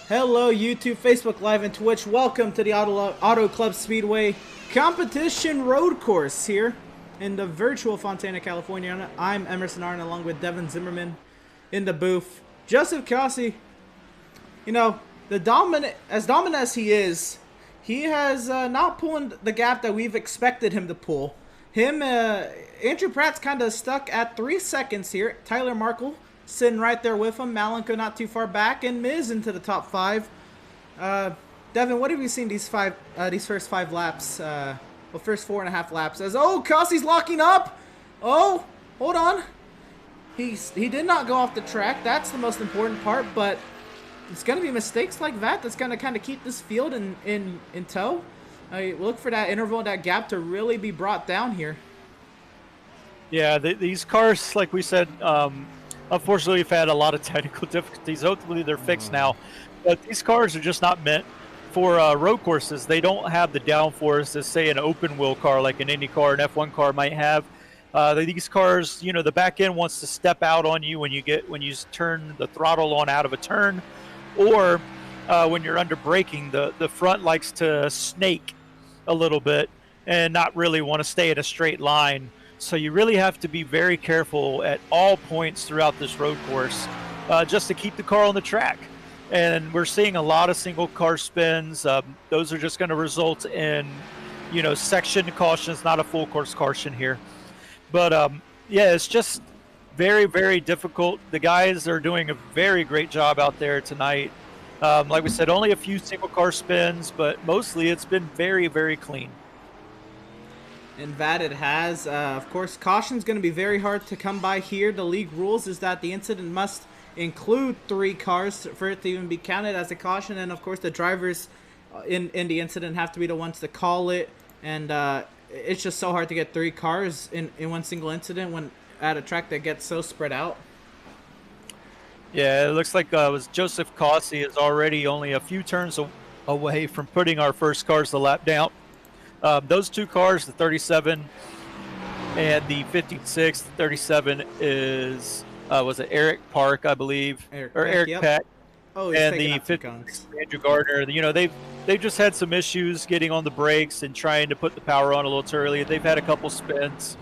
Hello YouTube, Facebook Live, and Twitch. Welcome to the Auto Club Speedway competition road course here in the virtual Fontana, California. I'm Emerson Arn along with Devin Zimmerman in the booth. Joseph Cassi, you know, dominant as he is, he has not pulling the gap that we've expected him to pull. Andrew Pratt's kind of stuck at 3 seconds here. Tyler Markle sitting right there with him. Malenko not too far back, and Miz into the top 5. Devin, what have you seen these first 5 laps? First 4.5 laps. As Cassie's locking up. Oh, hold on. He did not go off the track. That's the most important part. But it's gonna be mistakes like that that's gonna kind of keep this field in tow. Look for that interval, that gap to really be brought down here. Yeah, these cars, like we said, unfortunately, we've had a lot of technical difficulties. Hopefully, they're fixed now. But these cars are just not meant for road courses. They don't have the downforce as, say, an open wheel car like an Indy car, an F1 car might have. These cars, you know, the back end wants to step out on you when you turn the throttle on out of a turn, or when you're under braking, the front likes to snake a little bit and not really want to stay in a straight line. So you really have to be very careful at all points throughout this road course just to keep the car on the track. And we're seeing a lot of single car spins. Those are just going to result in, you know, section cautions, not a full course caution here. But yeah, it's just very, very difficult. The guys are doing a very great job out there tonight. Like we said, only a few single car spins, but mostly it's been very, very clean. And that it has. Of course, caution's going to be very hard to come by here. The league rules is that the incident must include 3 cars for it to even be counted as a caution. And, of course, the drivers in the incident have to be the ones to call it. And it's just so hard to get 3 cars in one single incident when at a track that gets so spread out. Yeah, it looks like Joseph Cassi is already only a few turns away from putting our first cars the lap down. Those 2 cars, the 37 and the 56, the 37 is, was it Eric Park, I believe? Eric yep. Peck. Oh, he's and taking the out 56, Andrew Gardner. You know, they've just had some issues getting on the brakes and trying to put the power on a little too early. They've had a couple spins.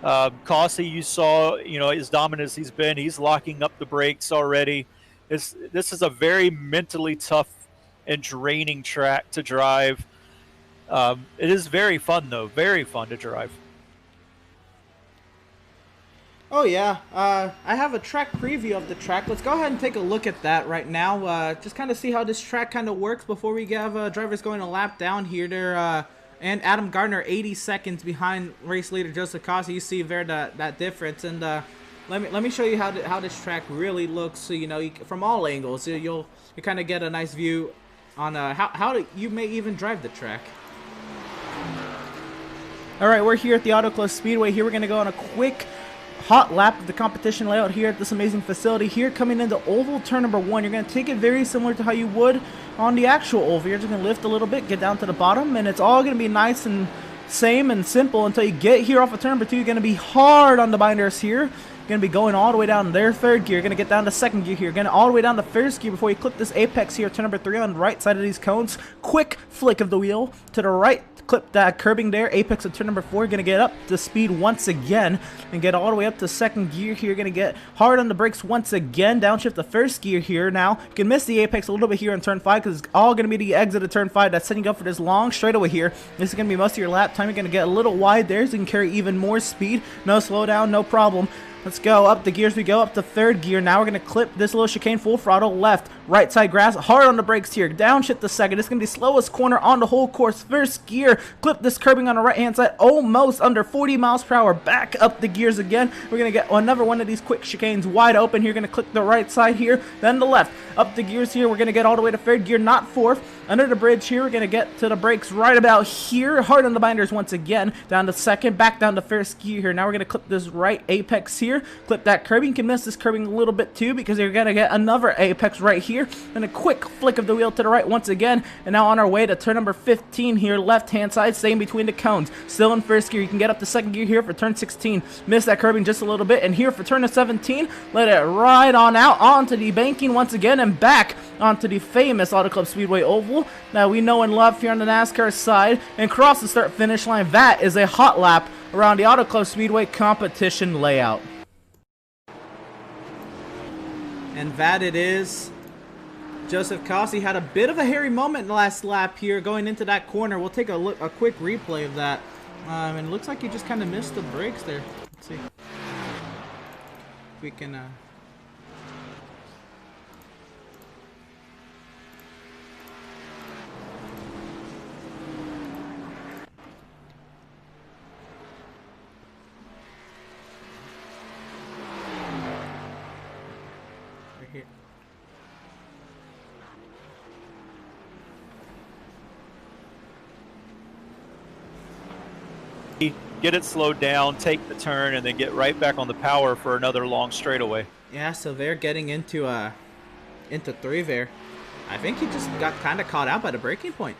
Cassi, you saw, you know, as dominant as he's been, he's locking up the brakes already. This is a very mentally tough and draining track to drive. It is very fun, though. Very fun to drive. Oh, yeah. I have a track preview of the track. Let's go ahead and take a look at that right now. Just kind of see how this track kind of works before we have drivers going a lap down here. And Adam Gardner 80 seconds behind race leader Joseph Cassi. You see there that difference. And let me show you how this track really looks. So, you know, from all angles, you kind of get a nice view on how you may even drive the track. Alright, we're here at the Auto Club Speedway. Here we're going to go on a quick hot lap of the competition layout here at this amazing facility. Here coming into oval turn number 1. You're going to take it very similar to how you would on the actual oval. You're just going to lift a little bit, get down to the bottom, and it's all going to be nice and same and simple until you get here off of turn number 2. You're going to be hard on the binders here. Going to be going all the way down their 3rd gear. Going to get down to 2nd gear here. Going to all the way down to 1st gear before you clip this apex here, turn number 3 on the right side of these cones. Quick flick of the wheel to the right. Clip that curbing there, apex of turn number 4. Gonna get up to speed once again and get all the way up to 2nd gear here. Gonna get hard on the brakes once again. Downshift the 1st gear here now. You can miss the apex a little bit here in turn 5 because it's all gonna be the exit of turn 5 that's setting you up for this long straightaway here. This is gonna be most of your lap time. You're gonna get a little wide there so you can carry even more speed. No slowdown, no problem. Let's go up the gears. We go up to 3rd gear. Now we're going to clip this little chicane full throttle left, right side grass, hard on the brakes here. Downshift the 2nd. It's going to be slowest corner on the whole course. 1st gear. Clip this curbing on the right hand side, almost under 40 miles per hour. Back up the gears again. We're going to get another one of these quick chicanes wide open here. Going to click the right side here, then the left. Up the gears here. We're going to get all the way to 3rd gear, not 4th. Under the bridge here, we're going to get to the brakes right about here. Hard on the binders once again. Down to second, back down to first gear here. Now we're going to clip this right apex here. Clip that curbing. You can miss this curbing a little bit too because you're going to get another apex right here. And a quick flick of the wheel to the right once again. And now on our way to turn number 15 here, left-hand side, staying between the cones. Still in first gear. You can get up to second gear here for turn 16. Miss that curbing just a little bit. And here for turn 17, let it ride on out onto the banking once again and back onto the famous Auto Club Speedway oval that we know and love here on the NASCAR side, and cross the start-finish line. That is a hot lap around the Auto Club Speedway competition layout. And that it is. Joseph Cossi had a bit of a hairy moment in the last lap here going into that corner. We'll take a quick replay of that. And it looks like he just kind of missed the brakes there. Let's see if we can... here. Get it slowed down, take the turn, and then get right back on the power for another long straightaway. Yeah, so they're getting into three there. I think he just got kind of caught out by the braking point.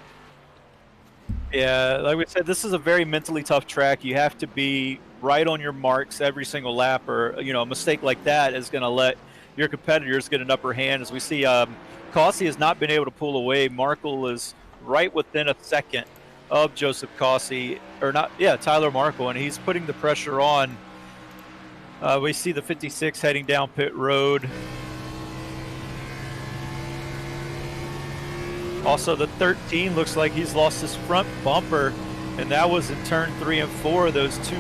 Yeah, like we said, this is a very mentally tough track. You have to be right on your marks every single lap, or a mistake like that is going to let your competitors get an upper hand. As we see, Cossi has not been able to pull away. Markle is right within a second of Joseph Cossi, or not, yeah, Tyler Markle, and he's putting the pressure on. We see the 56 heading down pit road. Also, the 13 looks like he's lost his front bumper, and that was in turn 3 and 4, those two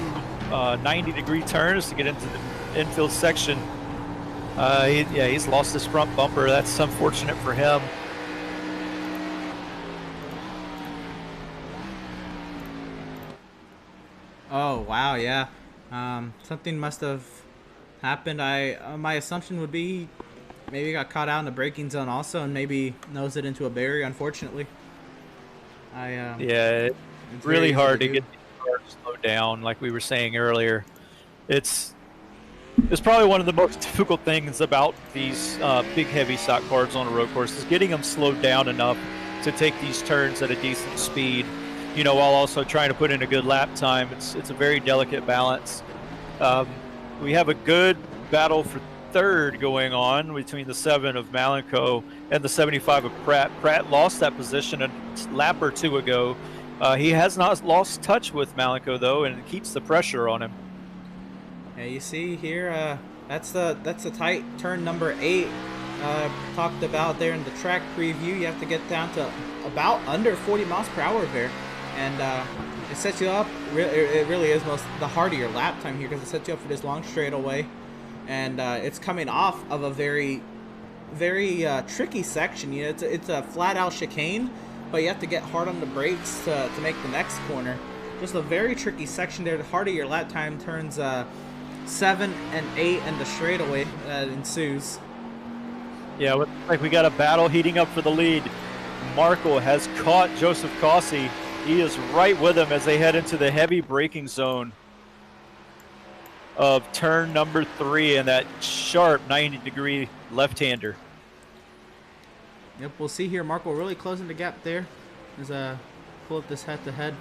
90-degree turns to get into the infield section. He's lost his front bumper. That's unfortunate for him. Oh wow, yeah. Something must have happened. My assumption would be maybe he got caught out in the braking zone also, and maybe nosed it into a barrier. Unfortunately, yeah, it's really hard to get the car slowed down. Like we were saying earlier, it's probably one of the most difficult things about these big heavy stock cars on a road course is getting them slowed down enough to take these turns at a decent speed, while also trying to put in a good lap time. It's a very delicate balance. We have a good battle for third going on between the 7 of Malenko and the 75 of Pratt. Pratt lost that position a lap or two ago. He has not lost touch with Malenko though, and it keeps the pressure on him. Yeah, you see here, that's the tight turn number 8 talked about there in the track preview. You have to get down to about under 40 miles per hour there, and it sets you up. It really is the heart of your lap time here, because it sets you up for this long straightaway, and it's coming off of a very, very tricky section. It's a flat out chicane, but you have to get hard on the brakes to make the next corner. Just a very tricky section there. The heart of your lap time turns 7 and 8, and the straightaway that ensues. Yeah, looks like we got a battle heating up for the lead. Markle has caught Joseph Cossi. He is right with him as they head into the heavy braking zone of turn number 3 and that sharp 90-degree left-hander. Yep, we'll see here. Markle really closing the gap there as pull up this head-to-head.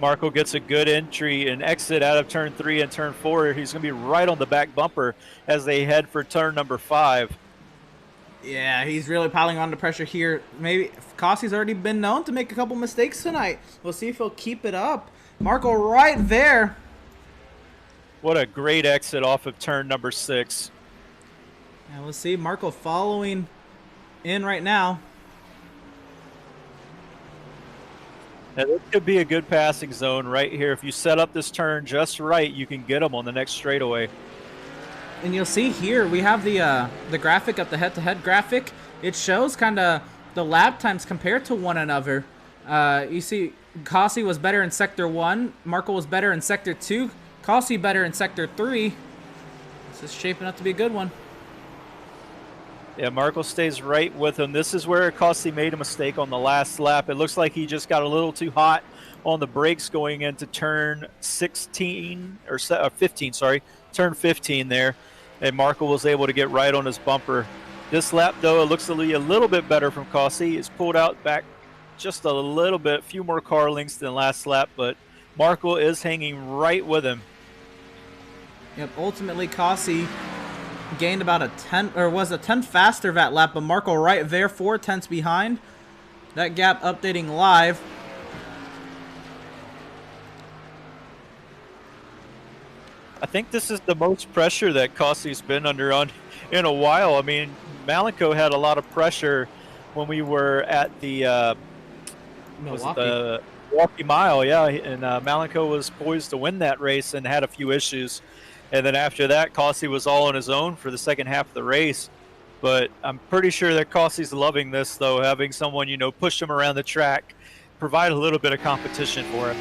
Markle gets a good entry and exit out of turn 3 and turn 4. He's going to be right on the back bumper as they head for turn number 5. Yeah, he's really piling on the pressure here. Maybe Cossi's already been known to make a couple mistakes tonight. We'll see if he'll keep it up. Markle right there. What a great exit off of turn number 6. And we'll see Markle following in right now. Now, this could be a good passing zone right here. If you set up this turn just right, you can get them on the next straightaway. And you'll see here we have the graphic of the head-to-head graphic. It shows kind of the lap times compared to one another. You see Cossi was better in Sector 1. Markle was better in Sector 2. Cossi better in Sector 3. This is shaping up to be a good one. Yeah, Marco stays right with him. This is where Cossi made a mistake on the last lap. It looks like he just got a little too hot on the brakes going into turn 16 or 15, sorry, turn 15 there. And Marco was able to get right on his bumper. This lap, though, it looks to be a little bit better from Cossi. It's pulled out back just a little bit, a few more car lengths than last lap, but Marco is hanging right with him. Yep, ultimately Cossi gained about a 10, or was a 10 faster that lap, but Marco right there, 4/10 behind. That gap updating live. I think this is the most pressure that Cossi's been under in a while. I mean, Malenko had a lot of pressure when we were at the Milwaukee Mile, yeah, and Malenko was poised to win that race and had a few issues. And then after that, Cossi was all on his own for the second half of the race. But I'm pretty sure that Cossi's loving this, though, having someone, you know, push him around the track, provide a little bit of competition for him.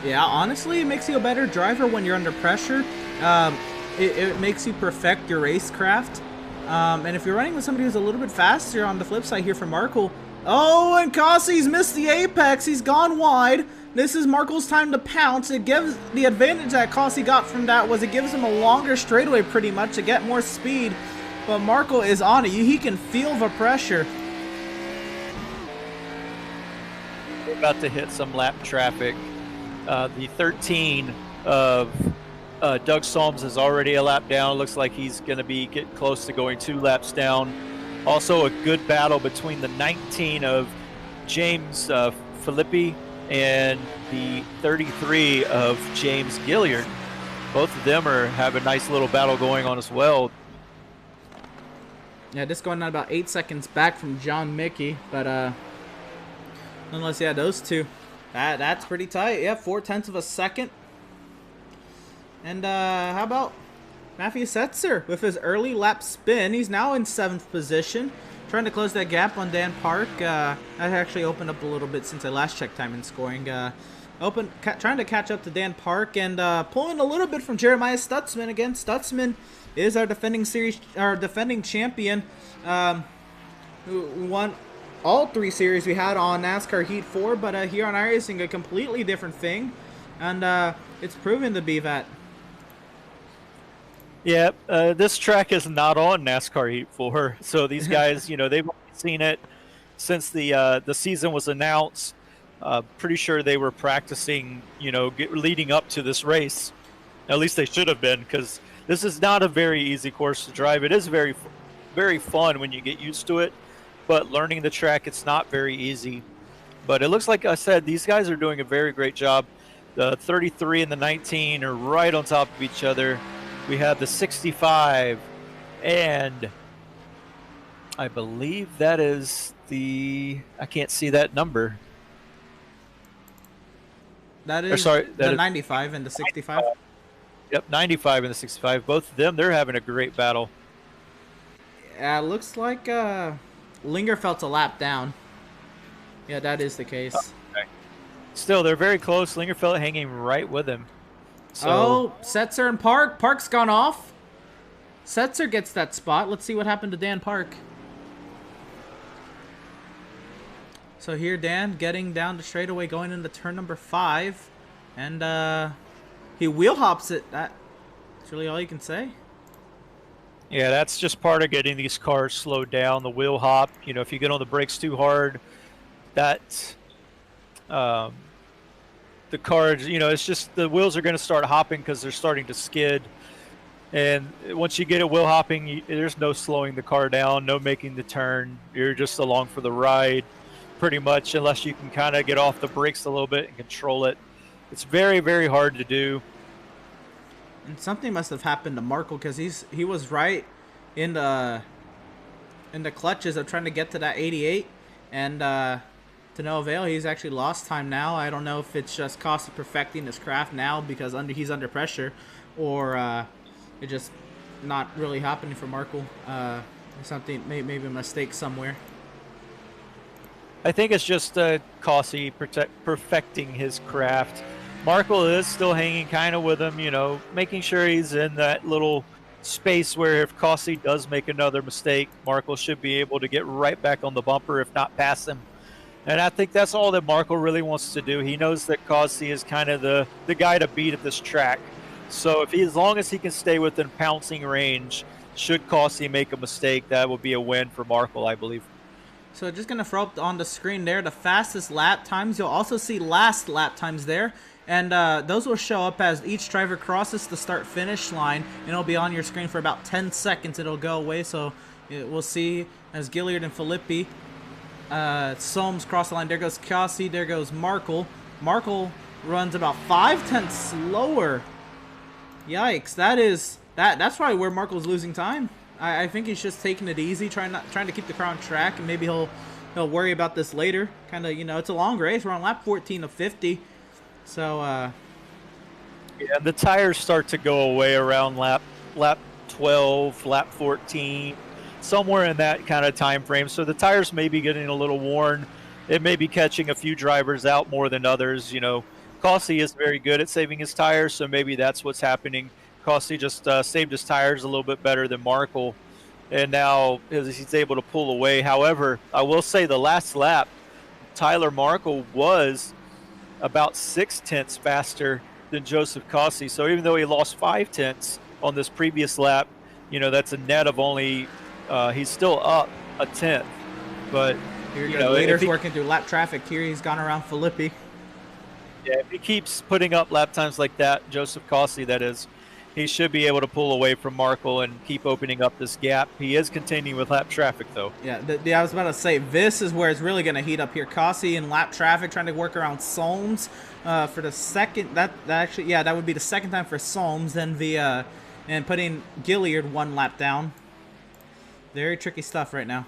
Yeah, honestly, it makes you a better driver when you're under pressure. It makes you perfect your racecraft. And if you're running with somebody who's a little bit faster on the flip side here for Marco. Oh, and Cossi's missed the apex. He's gone wide. This is Marco's time to pounce. It gives the advantage that Cossi got from that was it gives him a longer straightaway pretty much to get more speed. But Marco is on it. He can feel the pressure. We're about to hit some lap traffic. The 13 of Doug Solms is already a lap down. Looks like he's going to be getting close to going 2 laps down. Also a good battle between the 19 of James Filippi and the 33 of James Gilliard. Both of them are having a nice little battle going on as well. Yeah, just going on about 8 seconds back from John Mickey, but nonetheless, yeah, those two, that's pretty tight. Yeah, 4/10 of a second. And how about Matthew Setzer with his early lap spin? He's now in 7th position, trying to close that gap on Dan Park. I actually opened up a little bit since I last checked time and scoring. Trying to catch up to Dan Park and pulling a little bit from Jeremiah Stutzman. Again, Stutzman is our defending champion, who won all 3 series we had on NASCAR Heat 4, but here on iRacing, a completely different thing, and it's proven to be that. Yeah, this track is not on NASCAR Heat 4, so these guys, you know, they've seen it since the season was announced. Pretty sure they were practicing, you know, leading up to this race. At least they should have been, because this is not a very easy course to drive. It is very, very fun when you get used to it, but learning the track, it's not very easy. But it looks like I said, these guys are doing a very great job. The 33 and the 19 are right on top of each other. We have the 65, and I believe that is I can't see that number. That is the 95 and the 65. Yep, 95 and the 65. Both of them, they're having a great battle. Yeah, it looks like Lingerfeld's a lap down. Yeah, that is the case. Okay. Still, they're very close. Lingerfeld hanging right with him. So, oh, Setzer and Park. Park's gone off. Setzer gets that spot. Let's see what happened to Dan Park. So here, Dan getting down the straightaway, going into turn number 5. And he wheel hops it. That's really all you can say. Yeah, that's just part of getting these cars slowed down. The wheel hop. You know, if you get on the brakes too hard, that's... the cars, you know, it's just the wheels are going to start hopping because they're starting to skid. And once you get it wheel hopping, there's no slowing the car down, no making the turn. You're just along for the ride, pretty much, unless you can kind of get off the brakes a little bit and control it. It's very, very hard to do. And something must have happened to Marco because he was right in the clutches of trying to get to that 88, and to no avail. He's actually lost time now. I don't know if it's just Cossi perfecting his craft now because he's under pressure, or it just not really happening for Marco. Something, maybe a mistake somewhere. I think it's just Cossi perfecting his craft. Marco is still hanging kind of with him, you know, making sure he's in that little space where if Cossie does make another mistake, Markle should be able to get right back on the bumper, if not pass him. And I think that's all that Markle really wants to do. He knows that Cossie is kind of the guy to beat at this track. So if he, as long as he can stay within pouncing range, should Cossie make a mistake, that will be a win for Markle, I believe. So just going to throw up on the screen there the fastest lap times. You'll also see last lap times there. And those will show up as each driver crosses the start-finish line. And it'll be on your screen for about 10 seconds. It'll go away. So we'll see as Gilliard and Filippi. Soames cross the line. There goes Cossie. There goes Markle. Markle runs about 5/10 slower. Yikes. That's probably where Markle's losing time. I think he's just taking it easy, trying to keep the car on track, and maybe he'll worry about this later. Kind of, it's a long race. We're on lap 14 of 50, so yeah, the tires start to go away around lap 12, lap 14, somewhere in that kind of time frame. So the tires may be getting a little worn. It may be catching a few drivers out more than others. Cossie is very good at saving his tires, so maybe that's what's happening. Cossie just saved his tires a little bit better than Markle, and now he's able to pull away. However, I will say the last lap, Tyler Markle was about 6/10 faster than Joseph Cossie. So even though he lost 5/10 on this previous lap, that's a net of only, he's still up a 10th. But, the leader's working through lap traffic here. He's gone around Filippi. Yeah, if he keeps putting up lap times like that, Joseph Cossie, that is, he should be able to pull away from Markle and keep opening up this gap. He is continuing with lap traffic, though. Yeah, I was about to say, this is where it's really going to heat up here. Cossie in lap traffic trying to work around Soames for the second. That would be the second time for Soames. Then and putting Gilliard one lap down. Very tricky stuff right now.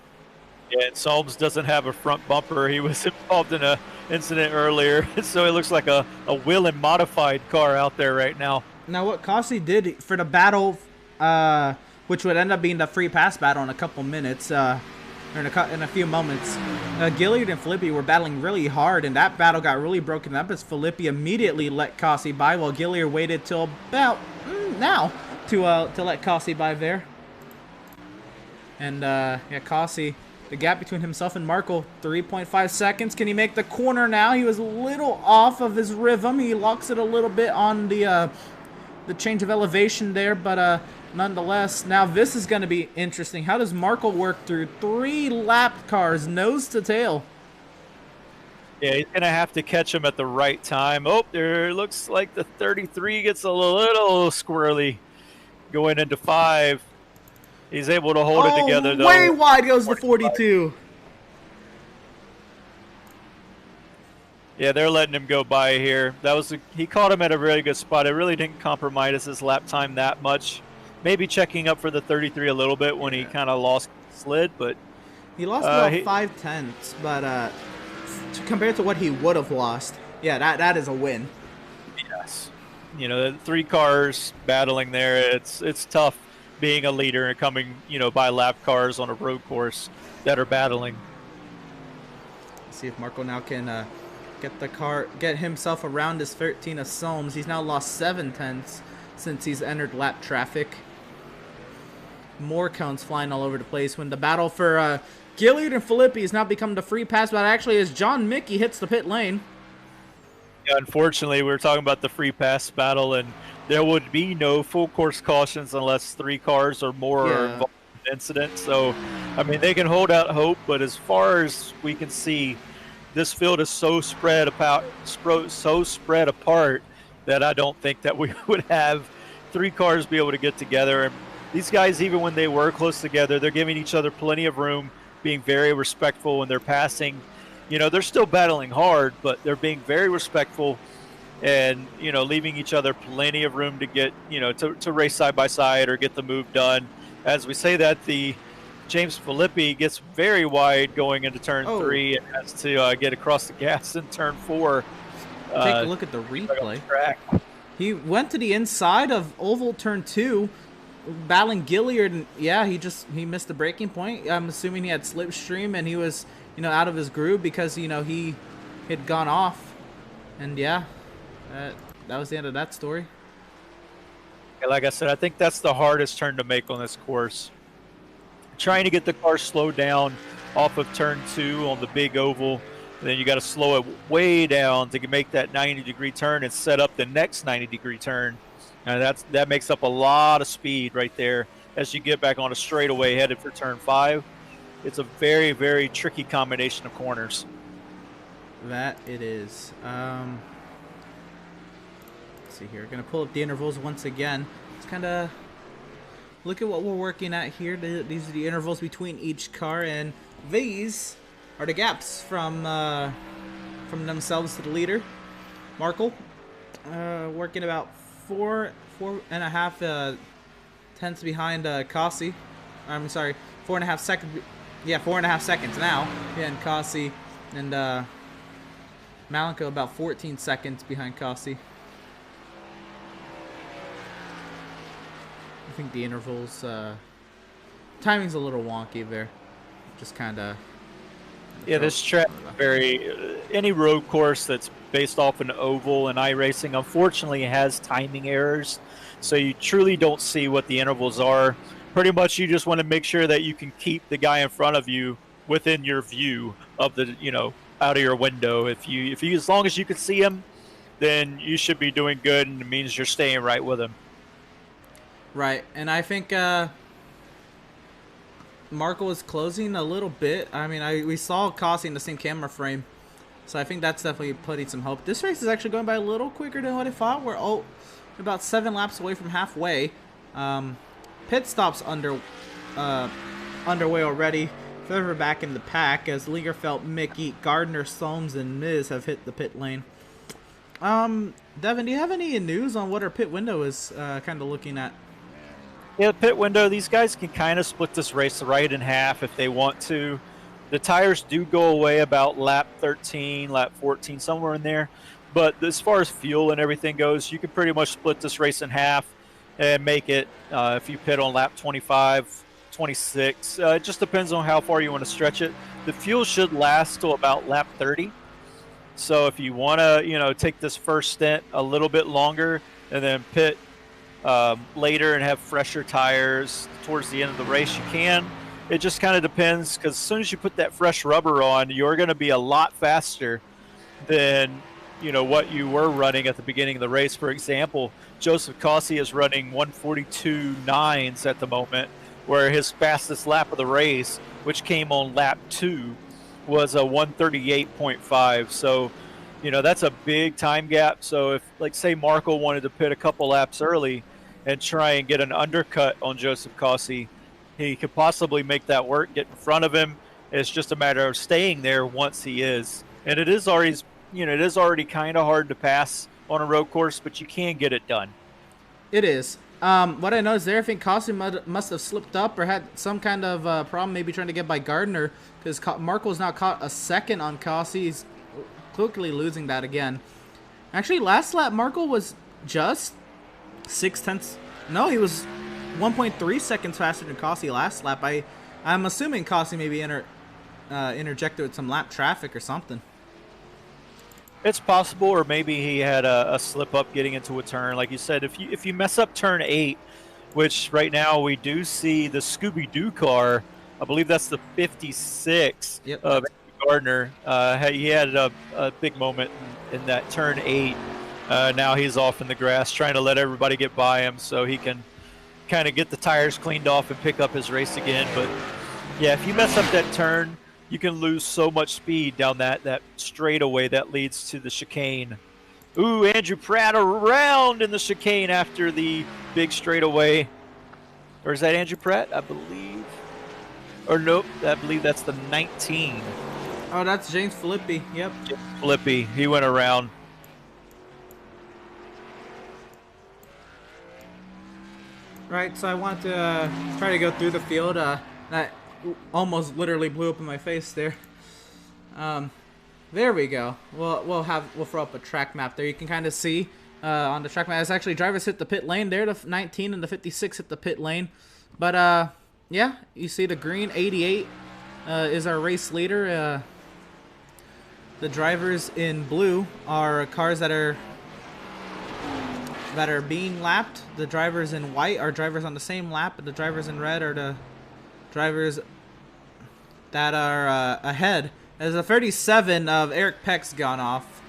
Yeah, and Soames doesn't have a front bumper. He was involved in an incident earlier, so it looks like a Willem modified car out there right now. Now, what Cossie did for the battle, which would end up being the free pass battle in a couple minutes, or in a few moments, Gilliard and Filippi were battling really hard, and that battle got really broken up as Filippi immediately let Cossie by, while Gilliard waited till about now to let Cossie by there. And Cossie, the gap between himself and Markle, 3.5 seconds. Can he make the corner now? He was a little off of his rhythm. He locks it a little bit on the change of elevation there, but nonetheless, now this is going to be interesting. How does Markle work through 3 lap cars, nose to tail? Yeah, he's going to have to catch him at the right time. Oh, there looks like the 33 gets a little squirrely going into 5. He's able to hold it together, though. Way wide goes the 42. Yeah, they're letting him go by here. He caught him at a really good spot. It really didn't compromise his lap time that much. Maybe checking up for the 33 a little bit when he kind of lost slid, but he lost about 5/10, but compared to what he would have lost, yeah, that is a win. Yes, the 3 cars battling there. It's tough being a leader and coming by lap cars on a road course that are battling. Let's see if Markle now can get himself around his 13 of Soames. He's now lost 7/10 since he's entered lap traffic. More cones flying all over the place when the battle for Gilliard and Filippi has now become the free pass battle, actually, as John Mickey hits the pit lane. Yeah, unfortunately, we were talking about the free pass battle, and there would be no full course cautions unless 3 cars or more are involved in an incident. So, I mean, they can hold out hope, but as far as we can see, this field is so spread apart that I don't think that we would have 3 cars be able to get together. And these guys, even when they were close together, they're giving each other plenty of room, being very respectful when they're passing. They're still battling hard, but they're being very respectful and, leaving each other plenty of room to get, to race side by side or get the move done. As we say that, the James Filippi gets very wide going into turn 3 and has to get across the gas in turn 4. Take a look at the replay. He went to the inside of oval turn 2, battling Gilliard, and yeah, he missed the braking point. I'm assuming he had slipstream and he was out of his groove because he had gone off, and yeah, that was the end of that story. Like I said, I think that's the hardest turn to make on this course. Trying to get the car slowed down off of turn 2 on the big oval. And then you got to slow it way down to make that 90-degree turn and set up the next 90-degree turn. And that makes up a lot of speed right there as you get back on a straightaway headed for turn 5. It's a very, very tricky combination of corners. That it is. Let's see here. Gonna pull up the intervals once again. It's kind of look at what we're working at here. These are the intervals between each car, and these are the gaps from themselves to the leader. Markle working about four and a half tenths behind Kasi. I'm sorry, 4.5 seconds. Yeah, 4.5 seconds now behind Kasi, and Malenko about 14 seconds behind Kasi. I think the intervals timing's a little wonky there. Just kind of. Yeah, this track very any road course that's based off an oval and iRacing unfortunately has timing errors, so you truly don't see what the intervals are. Pretty much, you just want to make sure that you can keep the guy in front of you within your view of the out of your window. If you as long as you can see him, then you should be doing good, and it means you're staying right with him. Right, and I think Markle is closing a little bit. I mean, we saw Kasi in the same camera frame, so I think that's definitely putting some hope. This race is actually going by a little quicker than what I thought. We're about 7 laps away from halfway. Pit stops underway already. Further back in the pack as Lingerfeld, Mickey, Gardner, Soames, and Miz have hit the pit lane. Devin, do you have any news on what our pit window is kind of looking at? Yeah, the pit window, these guys can kind of split this race right in half if they want to. The tires do go away about lap 13, lap 14, somewhere in there. But as far as fuel and everything goes, you can pretty much split this race in half and make it if you pit on lap 25, 26. It just depends on how far you want to stretch it. The fuel should last till about lap 30. So if you want to, take this first stint a little bit longer and then pit later and have fresher tires towards the end of the race, you can. It just kind of depends, because as soon as you put that fresh rubber on, you're going to be a lot faster than what you were running at the beginning of the race. For example, Joseph Kasi is running 142.9s at the moment, where his fastest lap of the race, which came on lap 2, was a 138.5. So that's a big time gap. So if, like, say Marco wanted to pit a couple laps early and try and get an undercut on Joseph Kasi, he could possibly make that work, get in front of him. It's just a matter of staying there once he is. And it is already kind of hard to pass on a road course, but you can get it done. It is. What I noticed there, I think Kasi must have slipped up or had some kind of problem, maybe trying to get by Gardner, because Marco's now caught a second on Kasi. He's quickly losing that again. Actually, last lap, Marco was just 0.6. No, he was 1.3 seconds faster than Kasi last lap. I'm assuming Kasi maybe interjected with some lap traffic or something. It's possible, or maybe he had a slip up getting into a turn. Like you said, if you mess up turn 8, which right now we do see the Scooby-Doo car, I believe that's the 56 of Gardner. He had a big moment in that turn 8. Now he's off in the grass trying to let everybody get by him so he can kind of get the tires cleaned off and pick up his race again. But yeah, if you mess up that turn, you can lose so much speed down that straightaway that leads to the chicane. Ooh, Andrew Pratt around in the chicane after the big straightaway. Or is that Andrew Pratt? I believe. Or nope, I believe that's the 19. Oh, that's James Filippi. Yep. James Filippi. He went around. Right, so I want to try to go through the field. That almost literally blew up in my face there. There we go. We'll throw up a track map there. You can kind of see on the track map. It's actually drivers hit the pit lane there. The 19 and the 56 hit the pit lane. But yeah, you see the green 88 is our race leader. The drivers in blue are cars that are that are being lapped. The drivers in white are drivers on the same lap, and the drivers in red are the drivers that are ahead. As a 37 of Eric Peck's gone off.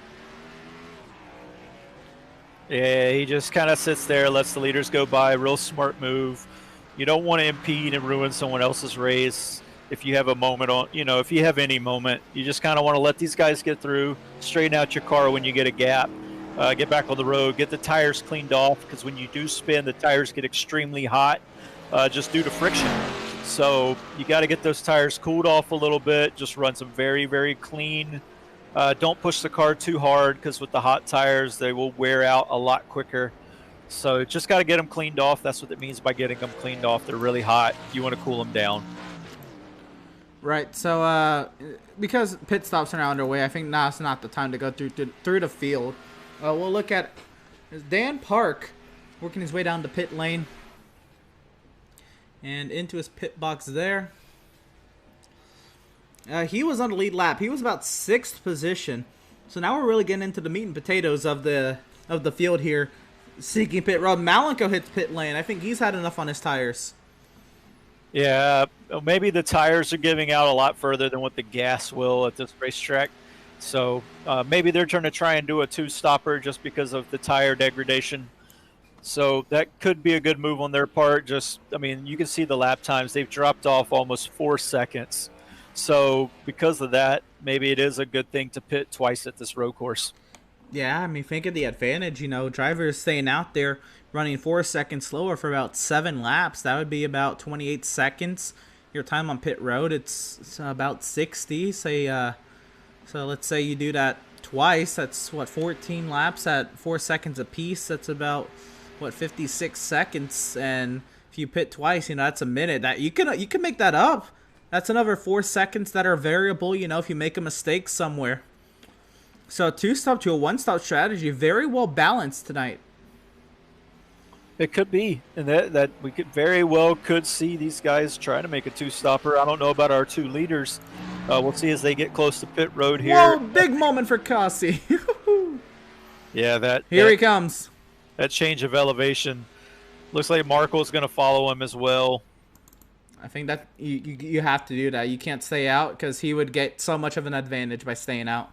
Yeah, he just kind of sits there, lets the leaders go by. Real smart move. You don't want to impede and ruin someone else's race. If you have a moment on, if you have any moment, you just kind of want to let these guys get through, straighten out your car when you get a gap, get back on the road, get the tires cleaned off, because when you do spin, the tires get extremely hot just due to friction. So you got to get those tires cooled off a little bit, just run some very, very clean. Don't push the car too hard, because with the hot tires, they will wear out a lot quicker. So just got to get them cleaned off. That's what it means by getting them cleaned off. They're really hot. You want to cool them down. Right, so because pit stops are now underway, I think now's not the time to go through the field. We'll look at Dan Park working his way down the pit lane and into his pit box there. He was on the lead lap. He was about 6th position. So now we're really getting into the meat and potatoes of the field here, seeking pit road. Malenko hits pit lane. I think he's had enough on his tires. Yeah, maybe the tires are giving out a lot further than what the gas will at this racetrack. So maybe they're trying to try and do a 2-stopper just because of the tire degradation. So that could be a good move on their part. You can see the lap times. They've dropped off almost 4 seconds. So because of that, maybe it is a good thing to pit twice at this road course. Yeah, think of the advantage. Drivers staying out there running 4 seconds slower for about 7 laps. That would be about 28 seconds. Your time on pit road, it's about 60. So let's say you do that twice. That's, 14 laps at 4 seconds apiece. That's about, 56 seconds. And if you pit twice, that's a minute. That you can make that up. That's another 4 seconds that are variable, if you make a mistake somewhere. So a 2-stop to a 1-stop strategy, very well balanced tonight. It could be, and that we could very well see these guys trying to make a 2-stopper. I don't know about our 2 leaders. We'll see as they get close to pit road here. Whoa, big moment for Kasi. Yeah, here he comes. That change of elevation. Looks like Marco's going to follow him as well. I think that you have to do that. You can't stay out because he would get so much of an advantage by staying out.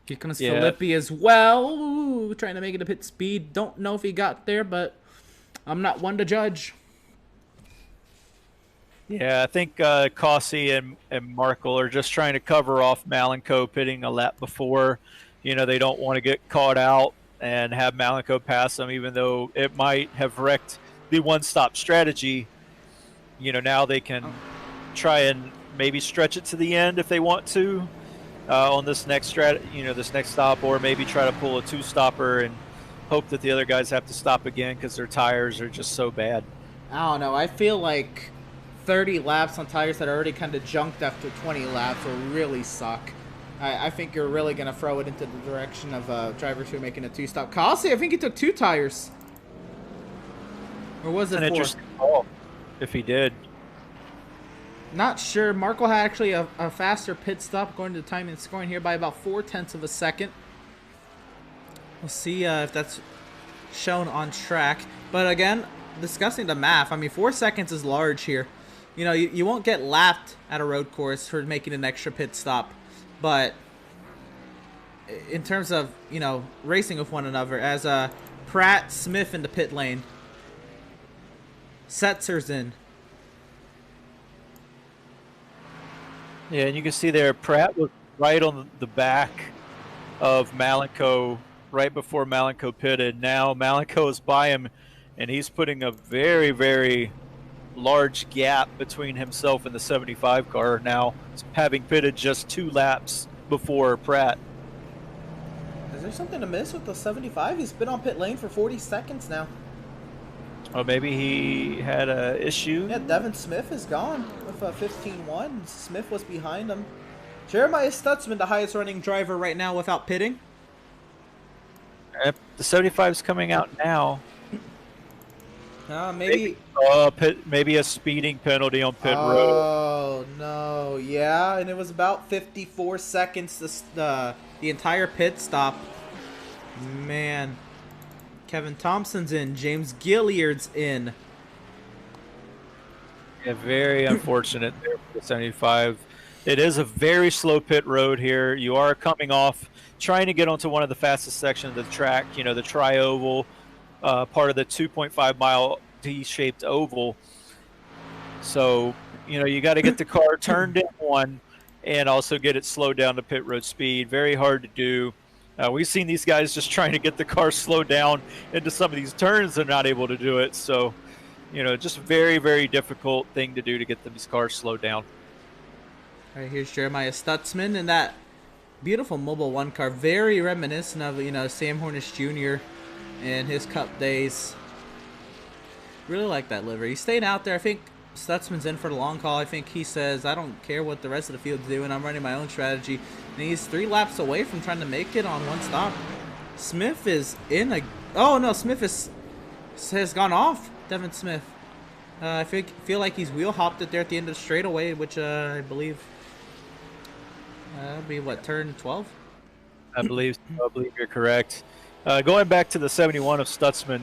Here comes Filippi as well. Ooh, trying to make it a pit speed. Don't know if he got there, but I'm not one to judge. Yeah, I think Kasi and Markle are just trying to cover off Malenko pitting a lap before. They don't want to get caught out and have Malenko pass them, even though it might have wrecked the 1-stop strategy. Now they can try and maybe stretch it to the end if they want to on this next this next stop, or maybe try to pull a 2-stopper and hope that the other guys have to stop again because their tires are just so bad. I don't know. I feel like 30 laps on tires that are already kind of junked after 20 laps will really suck. I think you're really going to throw it into the direction of drivers who are making a 2-stop. Kasi, I think he took 2 tires. Or was it 4? Interesting call. If he did. Not sure. Marco had actually a faster pit stop according to the time and scoring here by about 0.4 of a second. We'll see if that's shown on track. But again, discussing the math, 4 seconds is large here. You won't get lapped at a road course for making an extra pit stop. But in terms of, racing with one another, as Pratt, Smith in the pit lane. Setzer's in. Yeah, and you can see there, Pratt was right on the back of Malenko right before Malenko pitted. Now Malenko is by him, and he's putting a very, very large gap between himself and the 75 car now, having pitted just 2 laps before Pratt. Is there something to miss with the 75? He's been on pit lane for 40 seconds now. Oh, maybe he had a issue. Yeah, Devin Smith is gone with a 15-1. Smith was behind him. Jeremiah Stutzman, the highest running driver right now without pitting. The 75 is coming out now. Maybe a speeding penalty on pit road. Oh, no. Yeah, and it was about 54 seconds the entire pit stop. Man. Kevin Thompson's in. James Gilliard's in. Yeah, very unfortunate there for the 75. It is a very slow pit road here. You are coming off, trying to get onto one of the fastest sections of the track, you know, the tri-oval, part of the 2.5-mile D-shaped oval. So, you know, you got to get the car turned in one and also get it slowed down to pit road speed. Very hard to do. We've seen these guys just trying to get the car slowed down into some of these turns. They're not able to do it. So, you know, just very, very difficult thing to do to get these cars slowed down. All right, here's Jeremiah Stutzman in that beautiful Mobile 1 car. Very reminiscent of, you know, Sam Hornish Jr. in his Cup days. Really like that livery. He's staying out there. I think Stutzman's in for the long haul. I think he says, I don't care what the rest of the field's doing. I'm running my own strategy. And he's 3 laps away from trying to make it on one stop. Smith is in a... Oh, no, Smith has gone off. Devin Smith. I feel like he's wheel hopped it there at the end of the straightaway, which I believe that'll be what, turn 12? I believe you're correct. Going back to the 71 of Stutzman,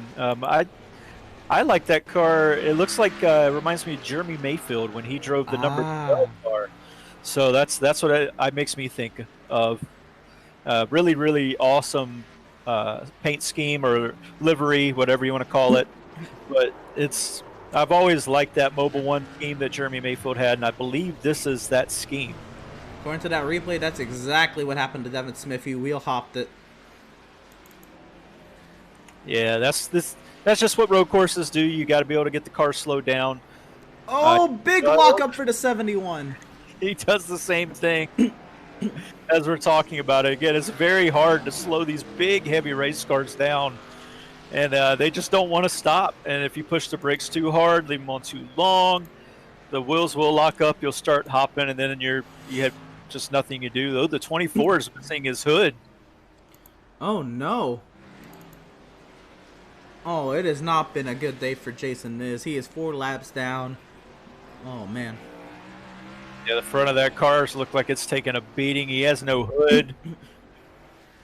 I like that car. It looks like it reminds me of Jeremy Mayfield when he drove the number 12 car. So that's what it makes me think of. Really, really awesome paint scheme or livery, whatever you want to call it. But I've always liked that Mobile 1 scheme that Jeremy Mayfield had, and I believe this is that scheme. According to that replay, that's exactly what happened to Devin Smith. He wheel hopped it. Yeah, that's just what road courses do. You got to be able to get the car slowed down. Oh, big lock up for the 71. He does the same thing as we're talking about it. Again, it's very hard to slow these big, heavy race cars down. And they just don't want to stop. And if you push the brakes too hard, leave them on too long, the wheels will lock up. You'll start hopping, and then you have just nothing to do. Though the 24 is missing his hood. Oh no! Oh, it has not been a good day for Jason Miz. He is 4 laps down. Oh man. Yeah, the front of that car looks like it's taking a beating. He has no hood.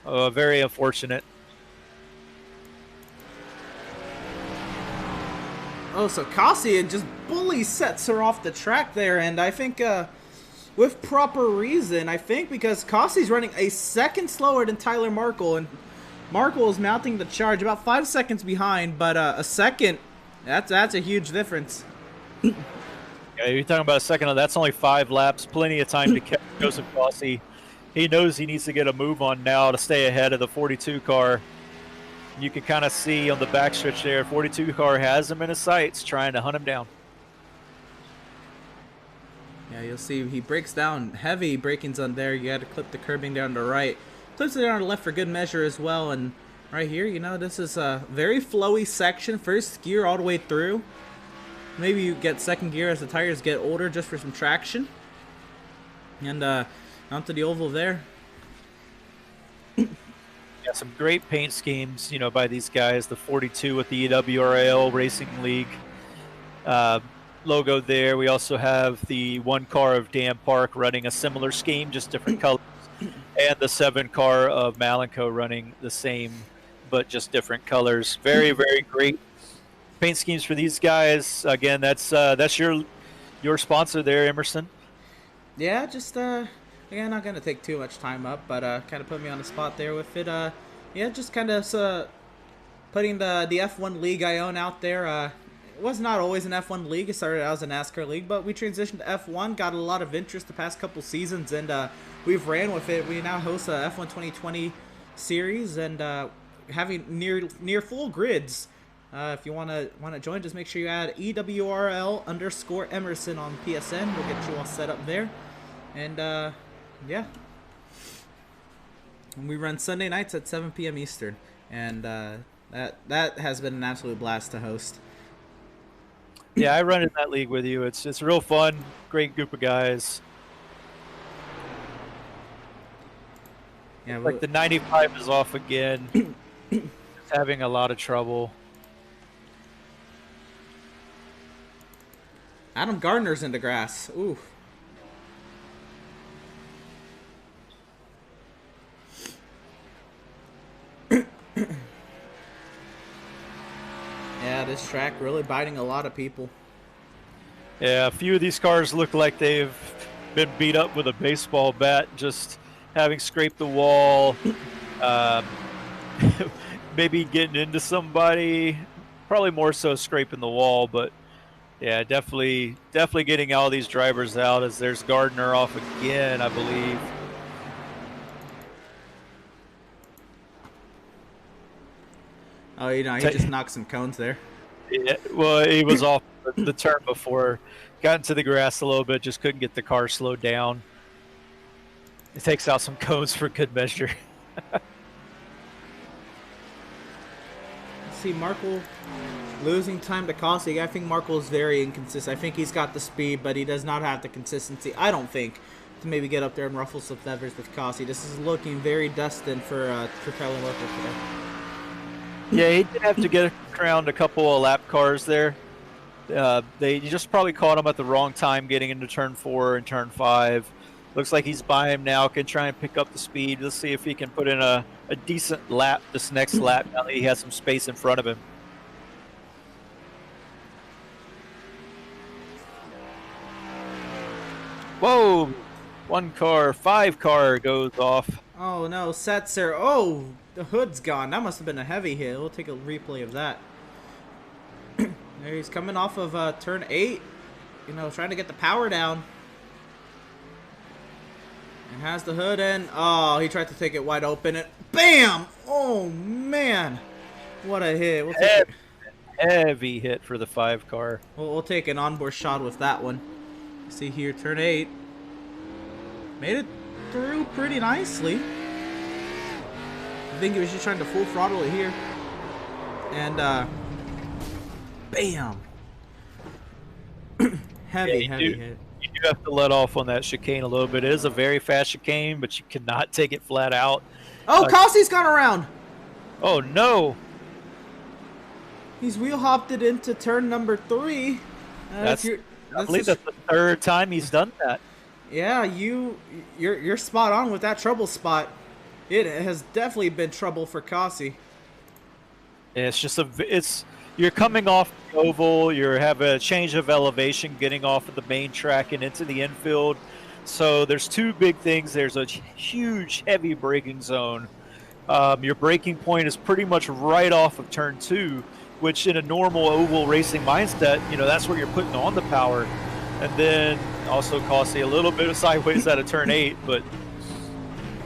Very unfortunate. Oh, so Kasian just bully sets her off the track there, and I think with proper reason. I think because Kasi's running a second slower than Tyler Markle, and Markle is mounting the charge about 5 seconds behind, but a second, that's a huge difference. Yeah, you're talking about a second. That's only 5 laps. Plenty of time to catch Joseph Kasi. He knows he needs to get a move on now to stay ahead of the 42 car. You can kind of see on the backstretch there, 42 car has him in his sights, trying to hunt him down. Yeah, you'll see he breaks down heavy brakings on there. You got to clip the curbing down to the right. Clips it down to the left for good measure as well. And right here, you know, this is a very flowy section. First gear all the way through. Maybe you get second gear as the tires get older just for some traction. And onto the oval there. Yeah, some great paint schemes, you know, by these guys. The 42 with the EWRL Racing League logo there. We also have the 1 car of Dan Park running a similar scheme, just different colors. And the 7 car of Malenko running the same, but just different colors. Very, very great paint schemes for these guys. Again, that's your sponsor there, Emerson. Yeah, just again, not gonna take too much time up, but kind of put me on the spot there with it. Yeah, just kind of putting the F1 league I own out there. It was not always an F1 league. It started out as a NASCAR league, but we transitioned to F1. Got a lot of interest the past couple seasons, and we've ran with it. We now host a F1 2020 series, and having near full grids. If you want to join, just make sure you add EWRL_Emerson on PSN. We'll get you all set up there. And yeah, we run Sunday nights at 7 p.m. Eastern, and that has been an absolute blast to host. Yeah, I run in that league with you. It's real fun. Great group of guys. Yeah, like the 95 is off again. It's having a lot of trouble. Adam Gardner's in the grass. Ooh. this track really biting a lot of people. Yeah, a few of these cars look like they've been beat up with a baseball bat, just having scraped the wall, um, maybe getting into somebody, probably more so scraping the wall, but yeah, definitely getting all these drivers out as there's Gardner off again, I believe. Oh, you know, he just knocked some cones there. Yeah, well, he was off the turn before, got into the grass a little bit, just couldn't get the car slowed down. It takes out some cones for good measure. See, Markle losing time to Kossi. I think Markle is very inconsistent. I think he's got the speed, but he does not have the consistency, I don't think, to maybe get up there and ruffle some feathers with Kossi. This is looking very destined for Kyler Markle today. Yeah, he did have to get around a couple of lap cars there. They just probably caught him at the wrong time getting into turn 4 and turn 5. Looks like he's by him now, can try and pick up the speed. Let's see if he can put in a decent lap this next lap now that he has some space in front of him. Whoa! 5 car goes off. Oh no, Setzer. Oh, the hood's gone. That must have been a heavy hit. We'll take a replay of that. There he's coming off of turn 8. You know, trying to get the power down. And has the hood in. Oh, he tried to take it wide open. And bam! Oh, man. What a hit. We'll take heavy hit for the 5 car. We'll take an onboard shot with that one. See here, turn 8. Made it through pretty nicely. I think he was just trying to full throttle it here. And, bam. heavy hit. You do have to let off on that chicane a little bit. It is a very fast chicane, but you cannot take it flat out. Oh, Kossi's gone around. Oh, no. He's wheel hopped it into turn number 3. I believe that's the 3rd time he's done that. Yeah, you're spot on with that trouble spot. It has definitely been trouble for Kossi. It's just you're coming off the oval, you have a change of elevation getting off of the main track and into the infield. So there's 2 big things. There's a huge heavy braking zone. Your braking point is pretty much right off of turn 2, which in a normal oval racing mindset, you know, that's where you're putting on the power. And then also Kossi a little bit of sideways out of turn 8, but